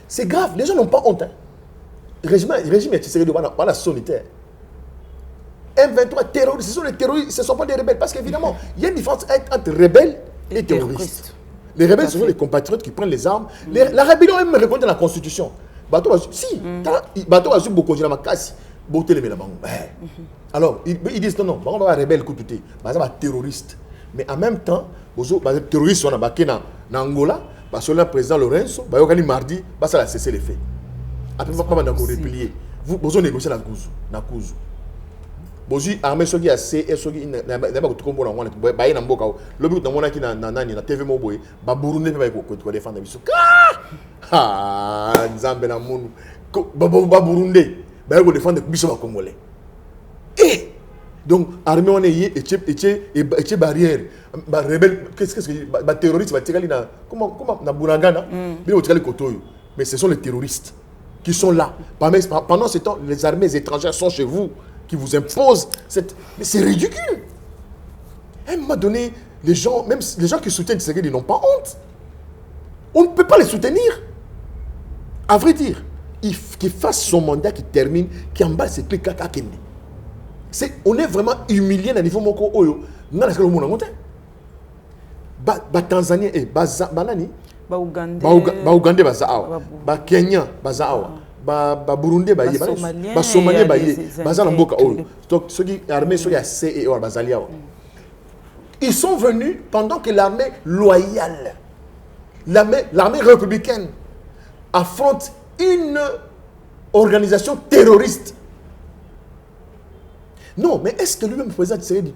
C'est grave, les gens n'ont pas honte. Régime est tiré de la solitaire. M23 terroristes, ce sont les terroristes, ce ne sont pas des rebelles parce qu'évidemment, il y a une différence entre rebelles et terroristes. Les rebelles, ce sont les compatriotes qui prennent les armes. La rébellion est même reconnue dans la Constitution. Si, bateau a su beaucoup de la casse. Alors, ils disent non, on va rebelle, on va terroriste. Mais en même temps, les terroristes sont en Angola, le président Lorenzo, mardi, ça a cessé les faits. Après, vous ne pouvez pas replier. Vous avez négocié la cause. Vous avez armé ceux qui ont fait ceux qui n'ont pas de combo dans le monde. Baï n'amboka. Le but dans mon aki na TV moboy. Ba Burundi pas ko défendre biso. Nzambe na munu. Ba Burundi. Ba ko défendre biso ba Congolais. Donc armée on est et barrière. Ba rebelle qu'est-ce que ba terroriste ba tikali na comment na Bunagana. Bien au tikali kotoyo. Mais ce sont les terroristes qui sont là. Pendant ce temps, les armées étrangères sont chez vous, qui vous imposent cette... Mais c'est ridicule. À un moment donné, les gens, même les gens qui soutiennent Tshisekedi, ils n'ont pas honte. On ne peut pas les soutenir. À vrai dire, qu'il fasse son mandat, qu'il termine, qu'il emballe ses clés kaka kende. On est vraiment humilié à niveau moko oyo. N'a pas le monde en montagne. Tanzanie et Banani. Ba Ougandais baza awa, ba Kenya baza awa, ba Burundi ba yé, ba Somalien ba yé, baza na mboka oyo. Donc ceux qui armés ceux qui a CEO bazali awa. Ils sont venus pendant que l'armée loyale, l'armée républicaine affronte une organisation terroriste. Non, mais est-ce que lui-même le président Tshisekedi,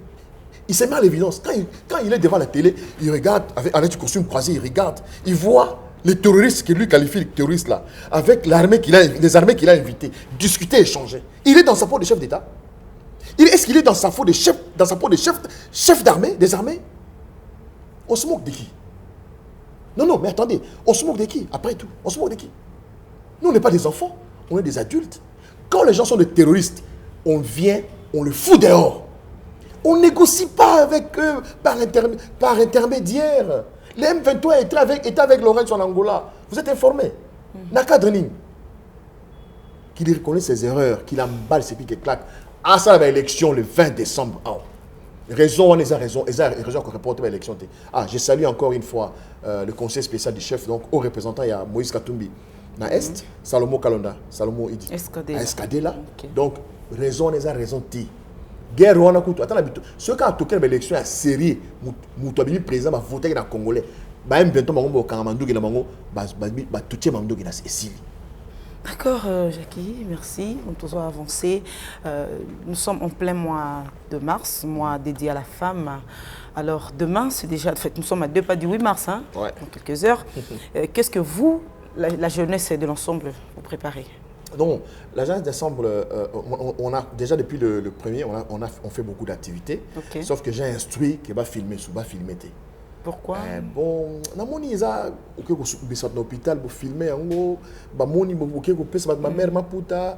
il s'est mis à l'évidence. Quand il est devant la télé, il regarde, avec du costume croisé, il regarde, il voit les terroristes, qui lui qualifie les terroristes là, avec l'armée les armées qu'il a invitées, discuter, échanger. Il est dans sa peau de chef d'État. Est-ce qu'il est dans sa peau de chef d'armée, des armées? On se moque de qui? Non, mais attendez, on se moque de qui? Après tout, on se moque de qui? Nous, on n'est pas des enfants, on est des adultes. Quand les gens sont des terroristes, on vient, on le fout dehors. On ne négocie pas avec eux par intermédiaire. Le M23 était avec Lorenzo en Angola. Vous êtes informés. Nakadrening. Qu'il reconnaît ses erreurs, qu'il emballe ses piques et claques. À ça, l'élection le 20 décembre. Raison, on a raison qu'on reporte l'élection. Je salue encore une fois le conseil spécial du chef. Donc, au représentant, il y a Moïse Katumbi. Na Est, Salomo Kalonda. Salomo Idi. Escadé là. Donc, raison, on a raison. guerre wana kutu attends habito ceux qui ont toqué l'élection à série mutabimi président va voter dans congolais ba M23 bango kangamanduki na bango ba toucher manduki na esili. D'accord, Jackie, merci. On peut avancer. Nous sommes en plein mois de mars, mois dédié à la femme. Alors, demain, c'est déjà... En fait, nous sommes à 2 pas du 8 mars, hein, ouais. Dans quelques heures. Qu'est-ce que vous, la jeunesse de l'ensemble, vous préparez? Donc, la jeunesse d'ensemble, on a déjà depuis le premier, on fait beaucoup d'activités. Okay. Sauf que j'ai instruit qu'il va filmer. Pourquoi? Bon, na moni eza ok ko bisot na hôpital bo filmer yango ba moni bo ok ko pesa ba mère maputa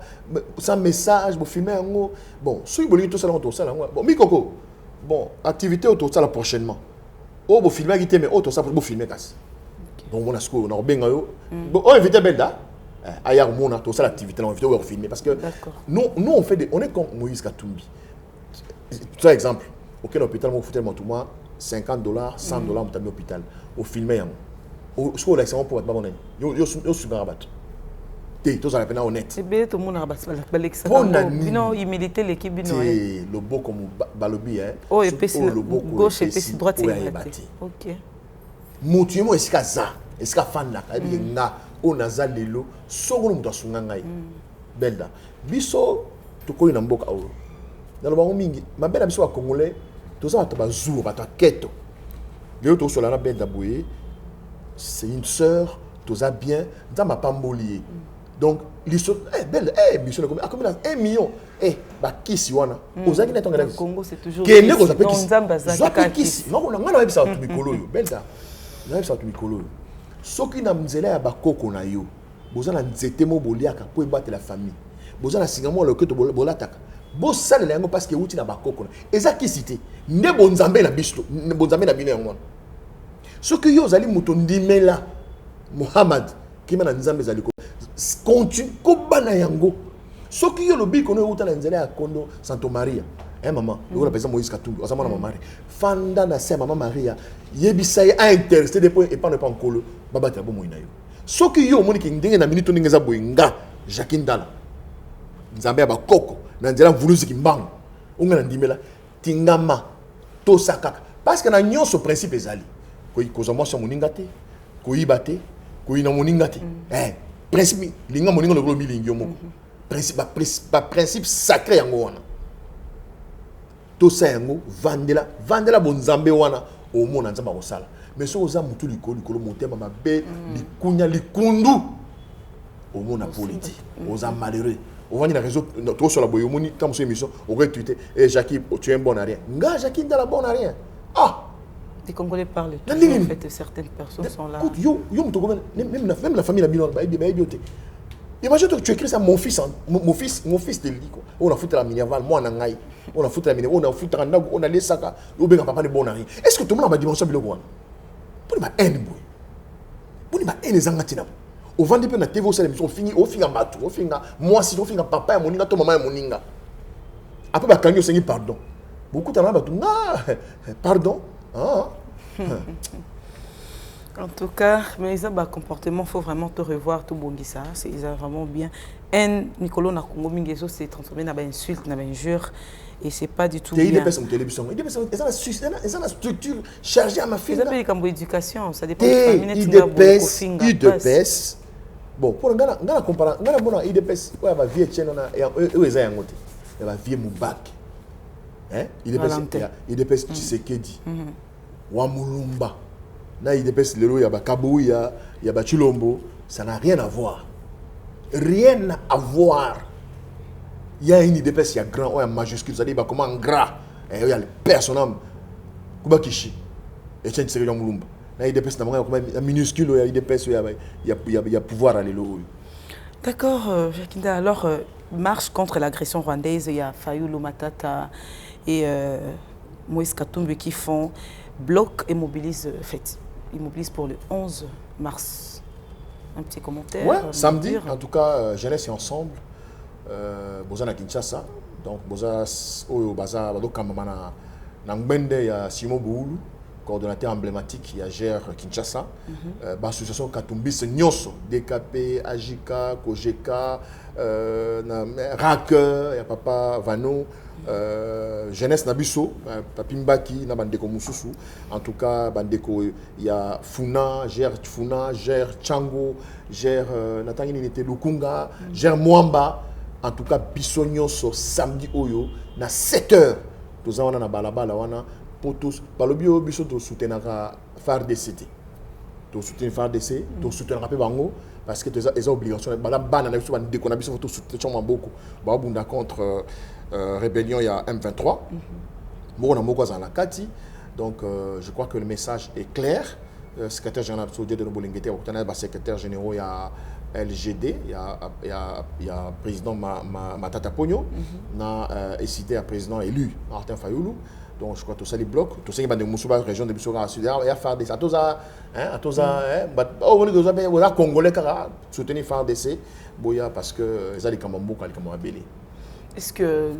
sans message bo filmer yango bon soki bolingi to sala yango bon mikoko bon activité auto sala prochainement o bo filmer ki te mais auto sala bo filmer kasi bon on a ce qu'on a benga yo bon on invite Belda ailleurs mona to sala activité on invite on filmer parce que nous on fait on est comme Moïse Katumbi par exemple auquel hôpital mo foutel tout moi $50, $100 pour t'amener à l'hôpital. Au filmer, au school d'accès pour être bonne. Yo suis rabat. T'es tous à la peine honnête. C'est bien tout le monde rabat. Non, il militait l'équipe. C'est le beau comme balobi hein. Oh et puis gauche et puis droite c'est OK. Motuemo esika za, esika fanda, kabi nga onaza lelo, soko muto asunga ngai. Belda. Biso to ko ina mboka oyo. Dans le bango mingi, ma belle biso wa congolais. Tout ça, tu vas jouer, tu vas quête. Léo, sur la belle d'aboué, c'est une sœur, tu as bien, tu as pas mbolié. Donc, l'histoire, belle, mission de combien? Combien? 1 million. Bah, qui si wana? Aux Aguinets, on a le Congo, c'est toujours. Qui est né, on s'appelle qui? Non, on a un ça tout mikolo, belle da. On a ça tout mikolo. Ce qui n'a mzela ya bakoko na yo. Bozana nzete mo boliaka pour battre la famille. Bozana singamo le que to bolataka. Bo sale lango parce que outi na bakoko eza ki cité ne bonzambe na bisto bonzambe na bino yango ce que yo zali muto ndimela Muhammad kima na nzambe zali ko continue ko bana yango ce que yo lobi kono outa na nzela ya kondo Santo Maria maman yo la président Moïse Katumbi osama na maman fanda na se maman Maria yebisa a intéressé des points et pas ne pas nkolo baba ta bo moina yo ce que yo moni ki ndenge na minute ndenge za boinga Jacques Ndala nzambe ya bakoko na nzela mvuluzi kimbango unga na ndimela tingama to sakaka parce que na nyonso principe ezali ko kozamo so moninga te ko ibate ko ina moninga te principe linga moninga lo milingi yomo principe principe sacré yango wana to sa yango vandela bonzambe wana o mona nzamba ko sala mais so oza mutu likolo motema mabe likunya likundu o mona politique oza malheureux. On va dire réseau sur la boyomoni comme sur émission on va tweeter et Jackie tu es un bon à rien nga Jackie dans la bonne à rien les Congolais parlent en fait certaines personnes sont là yo même la famille la bilan ba idioté imagine tu écris ça mon fils te dit quoi on a foutu la miniaval moi na ngai on a foutu la miniaval on a foutu on a les saka ou bien papa de bon à rien est-ce que tout le monde a dimension biloko wana pour ma haine boy pour ma haine zangatina au vent de na TV au émission fini au finga matu au finga moi si au finga papa et moninga to maman et moninga après ba kanyo sengi pardon beaucoup de gens pardon en tout cas mais ça comportement faut vraiment te revoir tout bongisa c'est vraiment bien un Nicolo na Congo mingezo s'est transformé na ba insulte na ba injure et c'est pas du tout bien. Il est télévision. Il est la structure chargée à ma fille. Ils appellent comme éducation, ça dépend de la famille. IDPS. Bon, pour ngana comparer, ngana bona IDPS, ouais va vie tchena na eza yangote. Elle va vie Mubak. Hein? IDPS Tshisekedi. Wa Mulumba. Na IDPS lelo ya ba Kabuya, ya ba Chilombo, ça n'a rien à voir. Rien à voir. Il y a une IDPS, il y a grand, il y a majuscule, c'est-à-dire comment en gras, il y a le personnel, Kubakishi, et Tchèque Série Moulumba. Il y a IDPS, il y a minuscule, il y a IDPS, il y a pouvoir aller là. D'accord, Jacquinda, alors, marche contre l'agression rwandaise, il y a Fayulu Matata et Moïse Katumbi qui font bloc et mobilisent, ils mobilisent pour le 11 mars. Un petit commentaire. Ouais, samedi, en tout cas, jeunesse et ensemble. Boza na Kinshasa donc boza oyo baza bado kamama na ngbende ya Simon Boulu coordonnateur emblématique, il y a GR Kinshasa, l'association Katumbis Nyoso, DKP, AJK, Kojeka, RAC, il y a Papa Vano, Jeunesse Nabiso, Papimbaki, Bandeko Moussousou. En tout cas, Bandeko, il y a Funa, GR Tchango, GR Natangini Lukunga, GR Mwamba. En tout cas, Bissonio sur samedi Oyo, na 7h. Nous avons na balabala wana pour tous. Balobio biso to soutenir FARDC. To soutenir FARDC, to soutenir rapé bango parce que les obligations bala bana na biso ba dékona biso to soutenir beaucoup. Ba bunda contre rébellion il y a M23. Moko na moko za la kati. Donc je crois que le message est clair. Secrétaire général de Nobolingete, secrétaire général il y a LGD, il y a président Matata Pogno, il y a décidé à président élu Martin Fayoulou. Donc je crois que tout ça les blocs, tout ça qui est dans la région de Bissora Sud, il y a faire des atosa, Congolais qui soutenir FARDC, boya parce que ils ont les Kamamboka, les Kamabélé. Est-ce que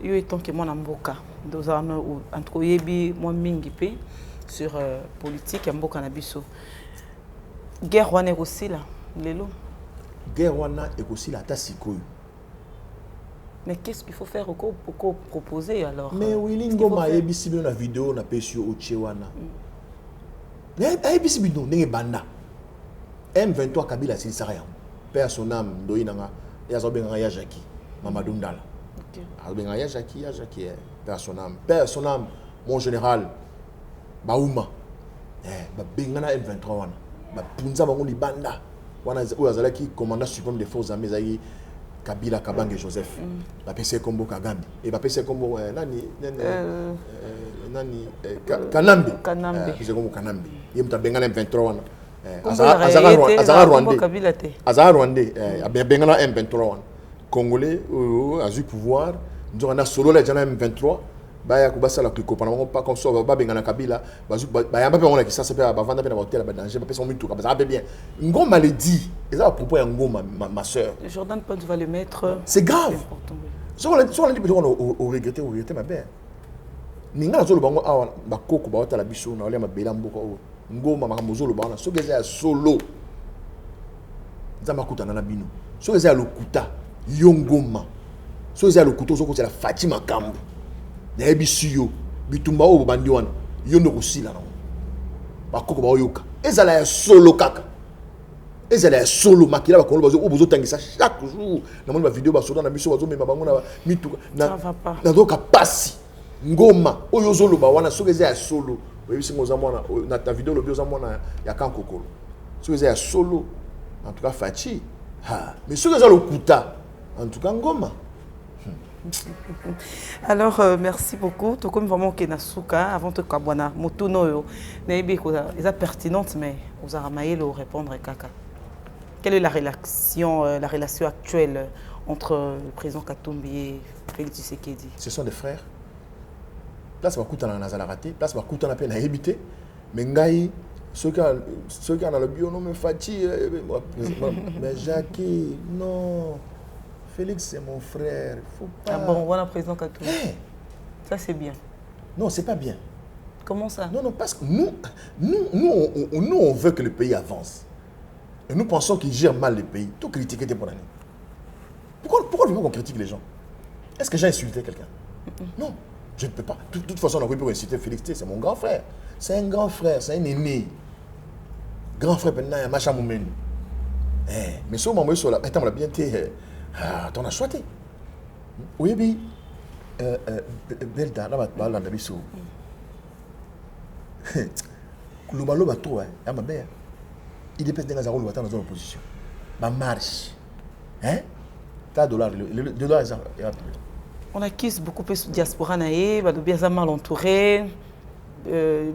il est temps que moi n'amboka, dans un entre yebi moi mingipe sur politique amboka na biso. Guerre wana aussi là, lelo. Guerre wana est aussi la tasikoyo. Mais qu'est-ce qu'il faut faire pour proposer alors? Mais Willy Ngoma ebisi bino na vidéo na pesio ochewana. Mais ebisi bino ndenge banda. M23 Kabila Silisaya. Père son âme doinanga yazobenga ya Jackie Mamadou Ndala. OK. Azobenga ya Jackie Père son âme. Père son âme mon général Baouma. Ba bengana M23 wana. Ba punza bango libanda. Wana oyazalaki commandant suprême des forces armées zayi Kabila Kabange Joseph. Ba PC Kombo Kagambi. Et ba PC Kombo Kanambi. PC Kombo Kanambi. Yemta bengana M23 wana. Azara Rwandais. Bengana M23 wana. Congolais a eu pouvoir. Nous on a solo les gens M23. Baya kubasa la kliko pendant pas comme ça ba bengana Kabila ba pas on a qui ça c'est pas ba vendre na hôtel ba danger ba personne mintu ka ba bien ngoma le dit et ça à propos ngoma ma sœur Jordan Pont va le mettre c'est grave sur on dit on regretter ma belle ninga zo lo bango awa ba koko ba hôtel la biso na ole ma bela mboko ngoma makambo zo lo bana so geza solo zama kuta na bino so geza lokuta yongoma so geza lokuto zo ko la Fatima Kambu na ebisiyo bitumba o bandi wana yondo kusila na bakoko ba oyoka ezala ya solo kaka ezala ya solo makila bakolo bazo obozo tangisa chaque jour na moni ba vidéo ba soda na biso bazo mema bango na mituka na doka pasi ngoma oyo zolo ba wana soki eza ya solo oyebisi ngoza mwana na ta vidéo lobi oza mwana ya kankokolo soki eza ya solo en tout cas fachi mais soki eza lokuta en tout cas ngoma. Alors, merci beaucoup. Tout comme vraiment que Nasuka, avant de Kabwana, Motuno, Naibi, est pertinente, mais vous avez ramaillé le répondre Kaka. Quelle est la relation actuelle entre le président Katumbi et Félix Tshisekedi? Ce sont des frères. Là, ça va coûter dans la raté. Là, ça va coûter dans la peine à éviter. Mais Ngaï, ceux qui ont le bio, non, mais Fati, mais Jackie, non. Félix, c'est mon frère. Faut pas... Ah bon, voilà le président Katumbi. Hey. Ça, c'est bien. Non, c'est pas bien. Comment ça? Non, parce que nous, on veut que le pays avance. Et nous pensons qu'il gère mal le pays. Tout critiquer des bonnes années. Pourquoi il faut qu'on critique les gens? Est-ce que j'ai insulté quelqu'un? Non, je ne peux pas. De toute façon, on a pu pour insulter Félix, c'est mon grand frère. C'est un grand frère, c'est un aîné. Grand frère, maintenant, il y a Macha Moumen. Mais ce moment, on a bien été... on a choisi. Oui, oui. Belda, là, on a vu Lobalo bateau, hein, ma mère. Il dépêche de Nazaro, dans une opposition. Ma marche. Hein? $1, le dollar est on accuse beaucoup plus de diaspora naïe, bien mal entouré.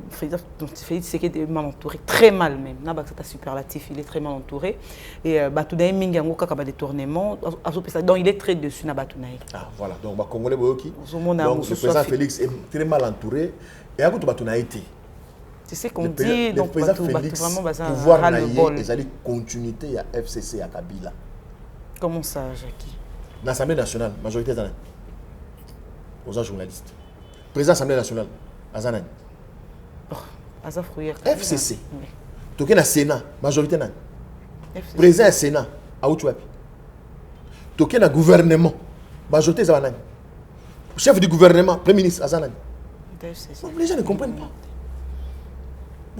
Félix Tshisekedi est mal entouré, très mal même. C'est un superlatif, il est très mal entouré. Et Batounaï Mingango Kaka détournement, donc il est très dessus na Batounaï. Ah voilà, donc les Congolais Boyoki. Donc le président Félix est très mal entouré. Et à côté Batounaï était. C'est ce qu'on dit, donc le président Félix, pouvoir naïe, ils allaient continuité à FCC à Kabila. Comment ça, Jackie? L'Assemblée nationale, majorité d'années. Aux journalistes. Président de l'Assemblée nationale, Azanani. FCC. Toké na Sénat, majorité na. Président Sénat, à où tu vas? Toké na gouvernement, majorité ça va. Chef du gouvernement, premier ministre, Azanani. Les gens ne comprennent pas.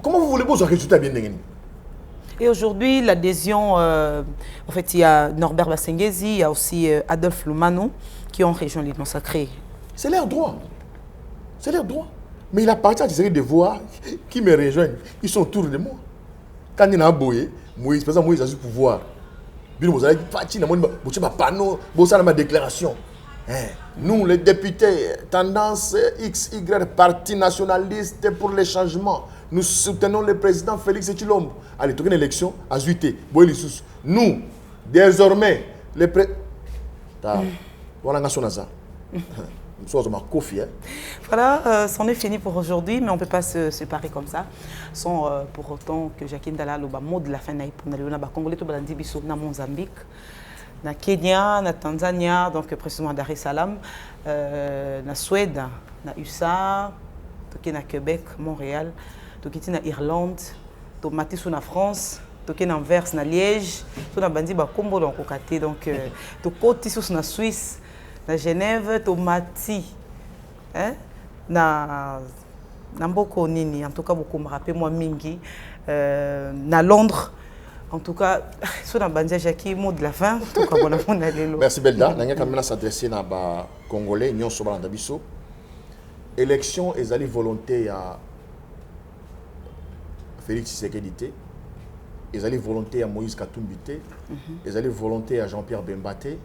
Comment vous voulez que résultat bien? Et aujourd'hui, l'adhésion, en fait, il y a Norbert Bassengezi, il y a aussi Adolphe Lumano qui ont rejoint l'Union sacrée. C'est leur droit. C'est leur droit. Mais il appartient à des séries de voix qui me rejoignent. Ils sont autour de moi. Quand il y a un boye, Moïse, par exemple, Moïse a du pouvoir. Vous avez dit, vous avez ma déclaration. Nous, les députés, tendance XY, parti nationaliste pour les changements, nous soutenons le président Félix Tshilombo. Allez, tourner l'élection à Zuité. Nous, désormais, les voilà, voilà, c'en est fini pour aujourd'hui, mais on ne peut pas se séparer comme ça, sans pour autant que Jacqueline Dala le mot de la fin na Congolais to balandi biso na Mozambique, na Kenya, na Tanzania, donc précisément à Dar es Salaam, na Suède, na USA, toki na Québec, Montréal, toki na Irlande, to matisu na France, toki na Anvers, na Liège, to na bandi ba kombo na kokate, donc to koti sous na Suisse, na Genève, Tomati, hein? Na Mboko Nini, en tout cas, beaucoup me rappellent moi Mingi, na Londres, en tout cas, sur la bande Jackie, mot de la fin, en tout cas, bon, on a les lots. Merci Belda. Nous allons s'adresser à les Congolais, nous sommes dans Bisso. Élection, ils allaient volonté à Félix Tshisekedi, ils allaient volonté à Moïse Katumbi, ils allaient volonté à Jean-Pierre Bembaté.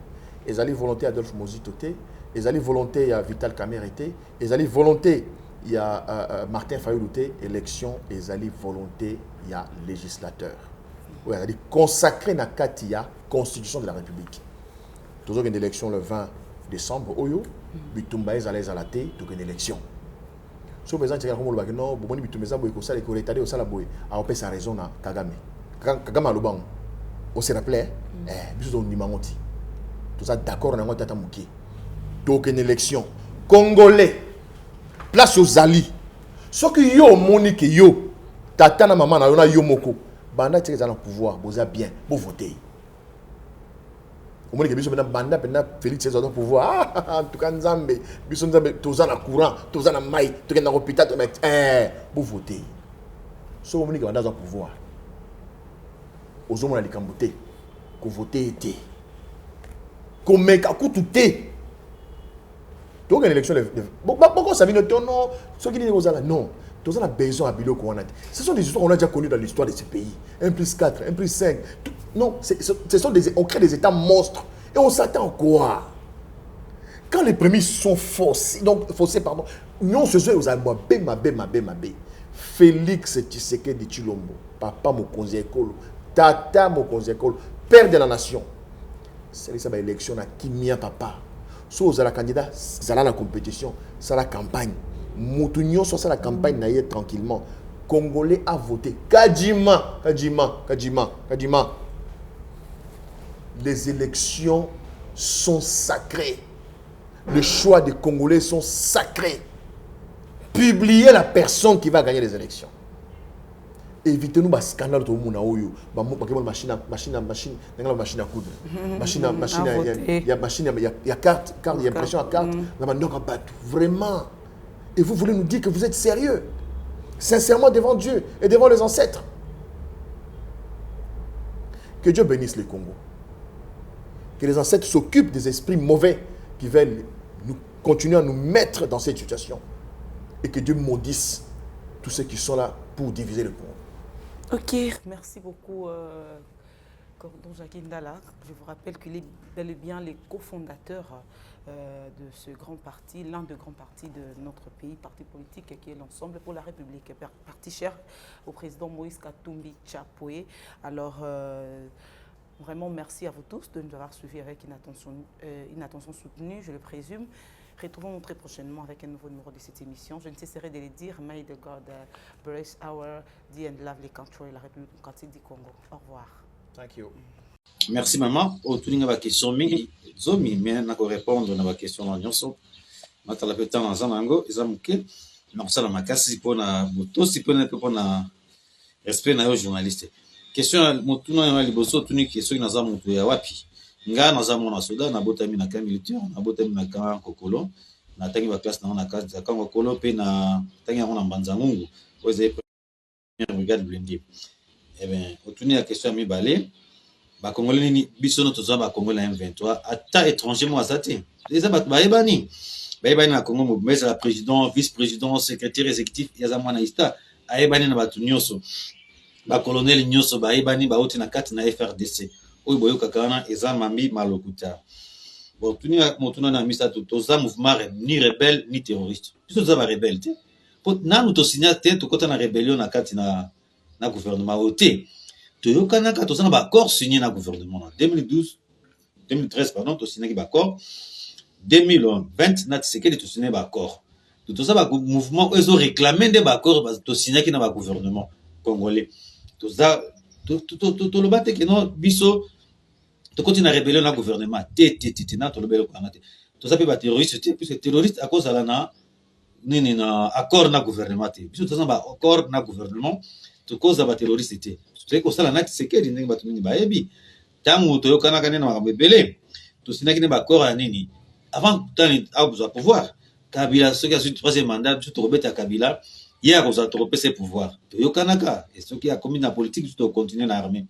Ils allaient volonté à Adolphe Mozitoté, ils allaient volonté à Vital Kamérité, ils allaient volonté il y a Martin Fayoulouté, élection, ils allaient volonté il y a législateur. Oui, ils allaient consacrer la Constitution de la République. Toujours une élection le 20 décembre, Oyo, Bitumba ils allaient à la tête, donc une élection. Si vous avez dit non, vous avez dit que vous avez dit que vous avez dit que sa raison à Kagame. Kagame a l'obang. On se rappelait, vous avez dit tout ça d'accord on a tata muki donc une élection congolais place aux alliés ce qui yo monique yo tata na maman na yo moko banda teke za na pouvoir boza bien pour voter au monique biso na banda pena Félix Tshisekedi na pouvoir en tout cas nzambe biso nzambe toza na courant toza na mai toke na hôpital pour voter so monique banda za pouvoir ozomona likambote ko voter été comme à coup tout est donc une élection pourquoi ça vient de non ce qui dit aux là non tous on a besoin à bilo qu'on a ce sont des histoires qu'on a déjà connues dans l'histoire de ce pays 1+4 1+5 non ce sont des on crée des états monstres et on s'attend à quoi quand les prémices sont faussées pardon non ce sont aux albois bé Félix Tshisekedi Tshilombo papa Mokonzi Ekolo tata Mokonzi Ekolo père de la nation. C'est ça l'élection na kimia papa. So vous la candidat, ça la compétition, ça la campagne. Moutounion sur ça la campagne naïe tranquillement. Congolais a voté. Kadjima. Les élections sont sacrées. Le choix des Congolais sont sacrés. Publiez la personne qui va gagner les élections. Évitez-nous le scandale de monde oyo machine à coudre il y a machine il y a carte il y a impression à carte vraiment et vous voulez nous dire que vous êtes sérieux sincèrement devant Dieu et devant les ancêtres. Que Dieu bénisse le Congo, que les ancêtres s'occupent des esprits mauvais qui veulent nous continuer à nous mettre dans cette situation et que Dieu maudisse tous ceux qui sont là pour diviser le Congo. Ok, merci beaucoup, Cordon Jacqueline Dala. Je vous rappelle qu'il est bel et bien le cofondateur de ce grand parti, l'un des grands partis de notre pays, parti politique qui est l'Ensemble pour la République, parti cher au président Moïse Katumbi Tshapoué. Alors, vraiment merci à vous tous de nous avoir suivis avec une attention soutenue, je le présume. Retrouvons-nous très prochainement avec un nouveau numéro de cette émission. Je ne cesserai de le dire. May the God bless our dear and lovely country, la République démocratique du Congo. Au revoir. Thank you. Merci maman. Autour de la question mingi, zomi mais na ko répondre na la question nyonso. Matala petan na zanango, ezamuke. na kosala makasi mpona botosi mpona respect na yo journaliste. Question motuna ya liboso tuni question naza moto ya wapi nga naza mona soda na botami na camp militaire na botami na camp kokolo na tangi ba classe na kati ya camp kokolo pe na tangi na mbanza ngungu oze première brigade blindée. Eh ben otuni ya question mi balé ba congolais ni biso no toza ba congolais M23 ata étranger mo azate eza ba bayebani na Congo mais la président vice-président secrétaire exécutif ya za mwana ista ayebani na batu nyonso ba colonel nyonso bayebani ba oti na kati na FRDC oyo boyoka kana eza mambi malokuta. Bon tuni motuna na misa toza mouvement ni rebelle ni terroriste biso toza ba rebelle te po nanu to signa te to kota na rébellion na kati na gouvernement ote toyokana ka toza na ba accord signé na gouvernement na 2013 pardon to signé ba accord 2020 na Tshisekedi to signé ba accord tout ça ba mouvement ils ont réclamé des accords to signé ki na ba gouvernement congolais tout ça to le batte que non biso to continue na rébellion na gouvernement na to le belo kana te tout ça pe ba terroriste te puisque terroriste à cause ala na nini na accord na gouvernement te biso to ça ba accord na gouvernement to cause ba terroriste te c'est que ça la na Tshisekedi ndenge ba to nini ba yebi tangu to yokana kana na makambo ebele to signé ki na ba accord ya nini avant tani a besoin pouvoir Kabila ceux qui a eu le troisième mandat tout rebeta Kabila hier aux autres ses pouvoirs yo kanaka et ceux qui a commis la politique tout continuer l'armée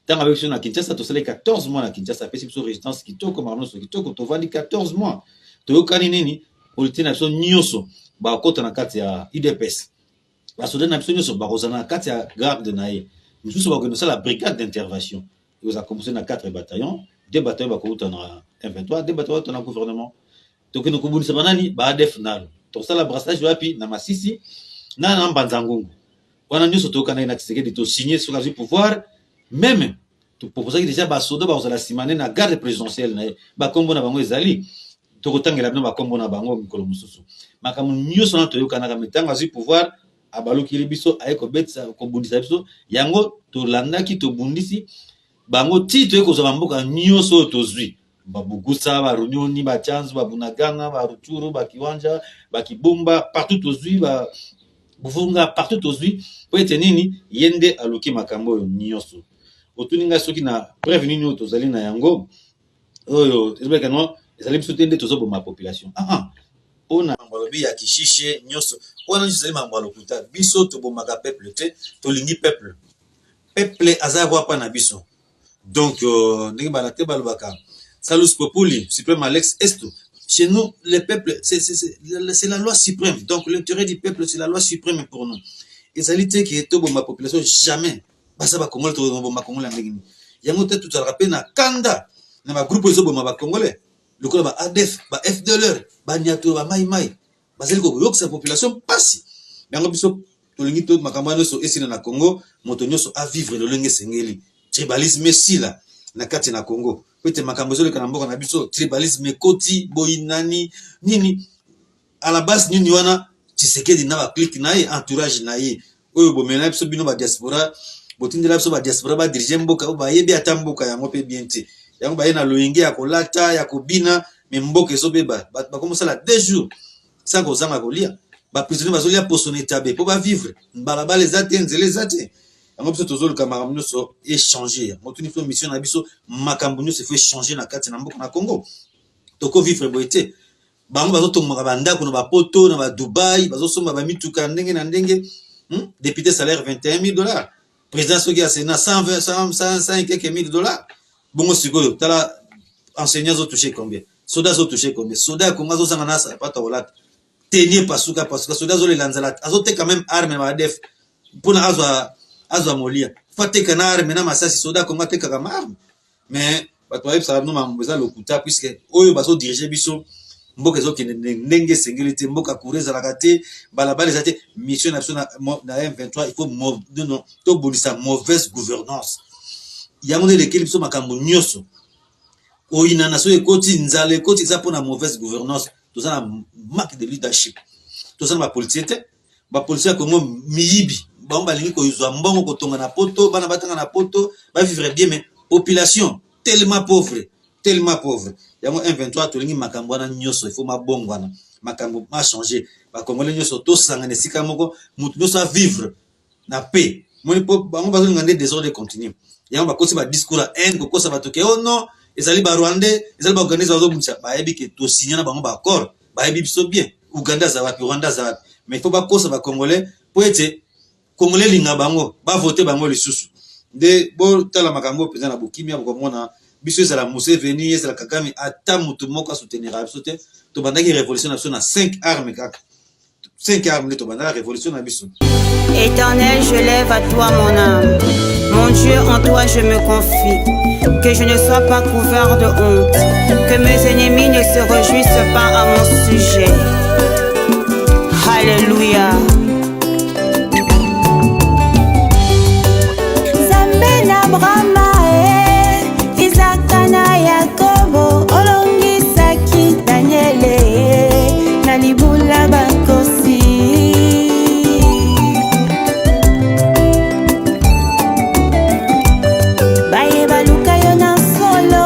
tant avec sur na Kinshasa to sele 14 mois na Kinshasa pesi sur résistance qui to comme arnaud qui to to vandi 14 mois to yo kani nini politique na so nyonso ba kota na kati ya UDPS ba soda na biso nyonso ba kozana na kati ya garde na ye nous ba connaître la brigade d'intervention ils ont commencé na 4 bataillons 2 bataillons ba ko na M23 2 bataillons na gouvernement donc nous kubulisa banani ba def nalo to sala brassage wapi na Masisi na mbanza ngungu wana nyonso to kana na Tshisekedi to signer sur le pouvoir même to proposer que déjà ba soda ba ozala simane na garde présidentielle na ba kombo na bango ezali to kotangela bino ba kombo na bango mikolo mususu makamu nyonso na to yokana ka metanga zu pouvoir abalukili biso ayeko betsa ko bundisa biso yango to landaki to bundisi bango ti to yeko za mboka nyonso to zui babugusa ba runyoni ba chanzu ba bunagana ba ruturu ba kiwanja ba kibumba partout aujourd'hui ba buvunga partout aujourd'hui po etenini yende aluki makambo nyonso otuninga soki na bref nini tozali na yango oyo ezbeka no ezali biso tende tozobo ma population ona ngolobi ya kishishe nyonso ona nzali mambo lokuta biso to bomaka peuple te to lingi peuple azava pa na biso donc ndenge bala te balobaka Salus Populi, suprême Alex Esto. Chez nous, le peuple, c'est la loi suprême. Donc, l'intérêt du peuple, c'est la loi suprême pour nous. Et ça l'ité qui est tout ma population, jamais. Basa ba Congolais, tout ma Congolais. Il y a un tout à rappel, na Kanda, na ma groupe zo ma Congolais. Le coup ba ADF, ba FDLR, ba Niato, ba Mai. Basel ko yok sa population passe. Mais on biso to lingi to makamano so esina na Congo, motonyo so à vivre le lenge sengeli. Tribalisme si là, na kati na Congo. Peut-être makambo zo le kanamboka na biso tribalisme koti boinani nini à la base nini wana Tshisekedi na ba clique na ye entourage na ye oyo bomena biso bino ba diaspora botindela biso ba diaspora ba diriger mboka ba yebi atamboka yango pe bien te yango ba ye na loyenge ya kolata ya kobina me mboka so beba ba komosa la 2 jours ça ko zanga kolia ba prisonnier bazolia posone tabe po ba vivre balaba les até nzele zate yango biso tozolu kamakambo nyonso échanger motuni fo mission na biso makambo nyonso faut échanger na kati na mboka na Congo toko vivre boité bango bazotonga bandako na ba poto na ba Dubai bazosomba ba mituka ndenge na ndenge député salaire $21,000 président soki a Sénat 120 et quelques mille dollars bongo sikoyo tala enseignants ont touché combien soldats ont touché combien soldats Congo zo sanga na sa pas tolat tenir pasuka soldats zo le lanzala azote quand même arme na def pour na azwa molia fate kanare mena masasi soda konga te kaka marme mais bato ba yebisa no mamboza lokuta puisque oyo bazo diriger biso mboka zo ki ndenge sengeli mboka kureza la kate balabala zate mission na M23 il faut non to bolisa mauvaise gouvernance yango de l'équipe so makambo nyoso oyina na so ekoti nzale ekoti za pona mauvaise gouvernance to za na manque de leadership to za na ba policier te ba policier ko mo miyibi ba lingi ko yuzwa mbongo ko tonga na poto bana batanga na poto ba vivre bien mais population tellement pauvre yango M23 to lingi makambo na nyoso il faut mabongwana makambo ma changer ba congolais nyoso to sanga ne sika moko mutu nyoso a vivre na paix moni po bango bazo ngande désordre continue yango ba kosi ba discours à haine ko kosa ba toke oh non ezali ba rwandais ezali ba organiser bazo bumisa ba yebi ke to signer na bango ba accord ba yebi biso bien Uganda za wapi Rwanda za wapi mais il faut ba kosa ba congolais po ete congolais linga bango ba voter bango lisusu de bo tala makambo peza na bukimia ko mona biso ezala Museveni ezala Kagame ata mutu moko a soutenir biso te to bandaki révolution na biso na 5 armes kaka 5 armes to bandaki révolution na biso. Éternel, je lève à toi mon âme. Mon Dieu, en toi je me confie. Que je ne sois pas couvert de honte. Que mes ennemis ne se réjouissent pas à mon sujet. Alléluia. Zambena Brahma, Isaac na Yakobo, Olongisaki Daniele, Nalibula Bakosi. Baye baluka yo na solo,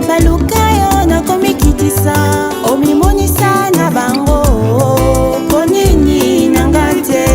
baluka yo na komikitisa, omimonisa na bango, ponini nangate.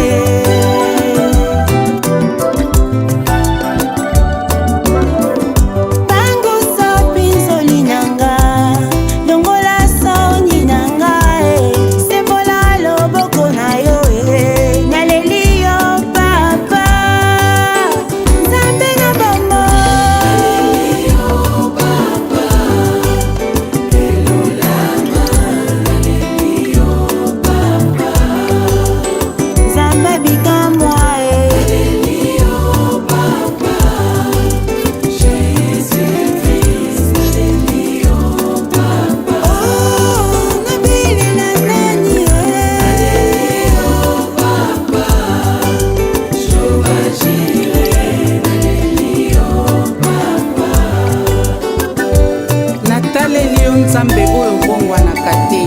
Nzambe oyo bongwanaka te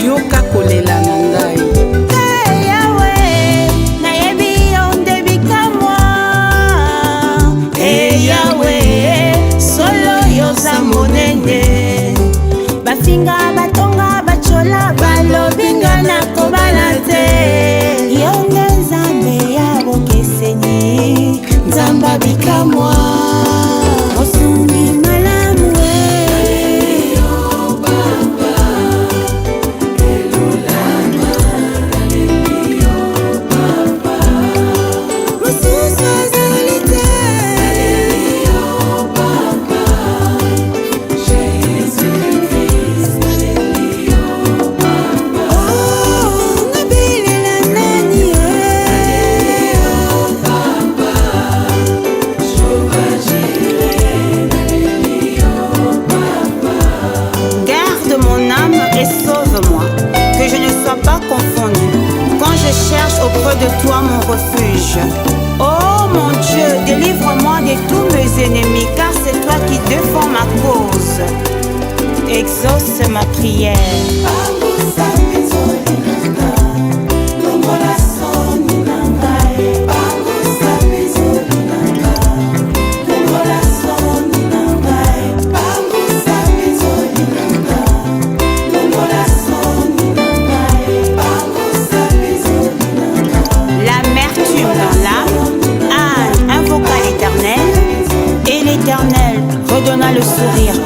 yoka kolela na ngai. Hey Yahweh, nayebi yo nde bikamwa. Hey Yahweh, solo yoza monene. Bafinga batonga bachola balobinga na kobala te. Yo nde Nzambe ya bokeseni, Nzamba bikamwa. Osungi malamu auprès de toi mon refuge. Oh mon Dieu, délivre-moi de tous mes ennemis, car c'est toi qui défends ma cause. Exauce ma prière. Redonna le sourire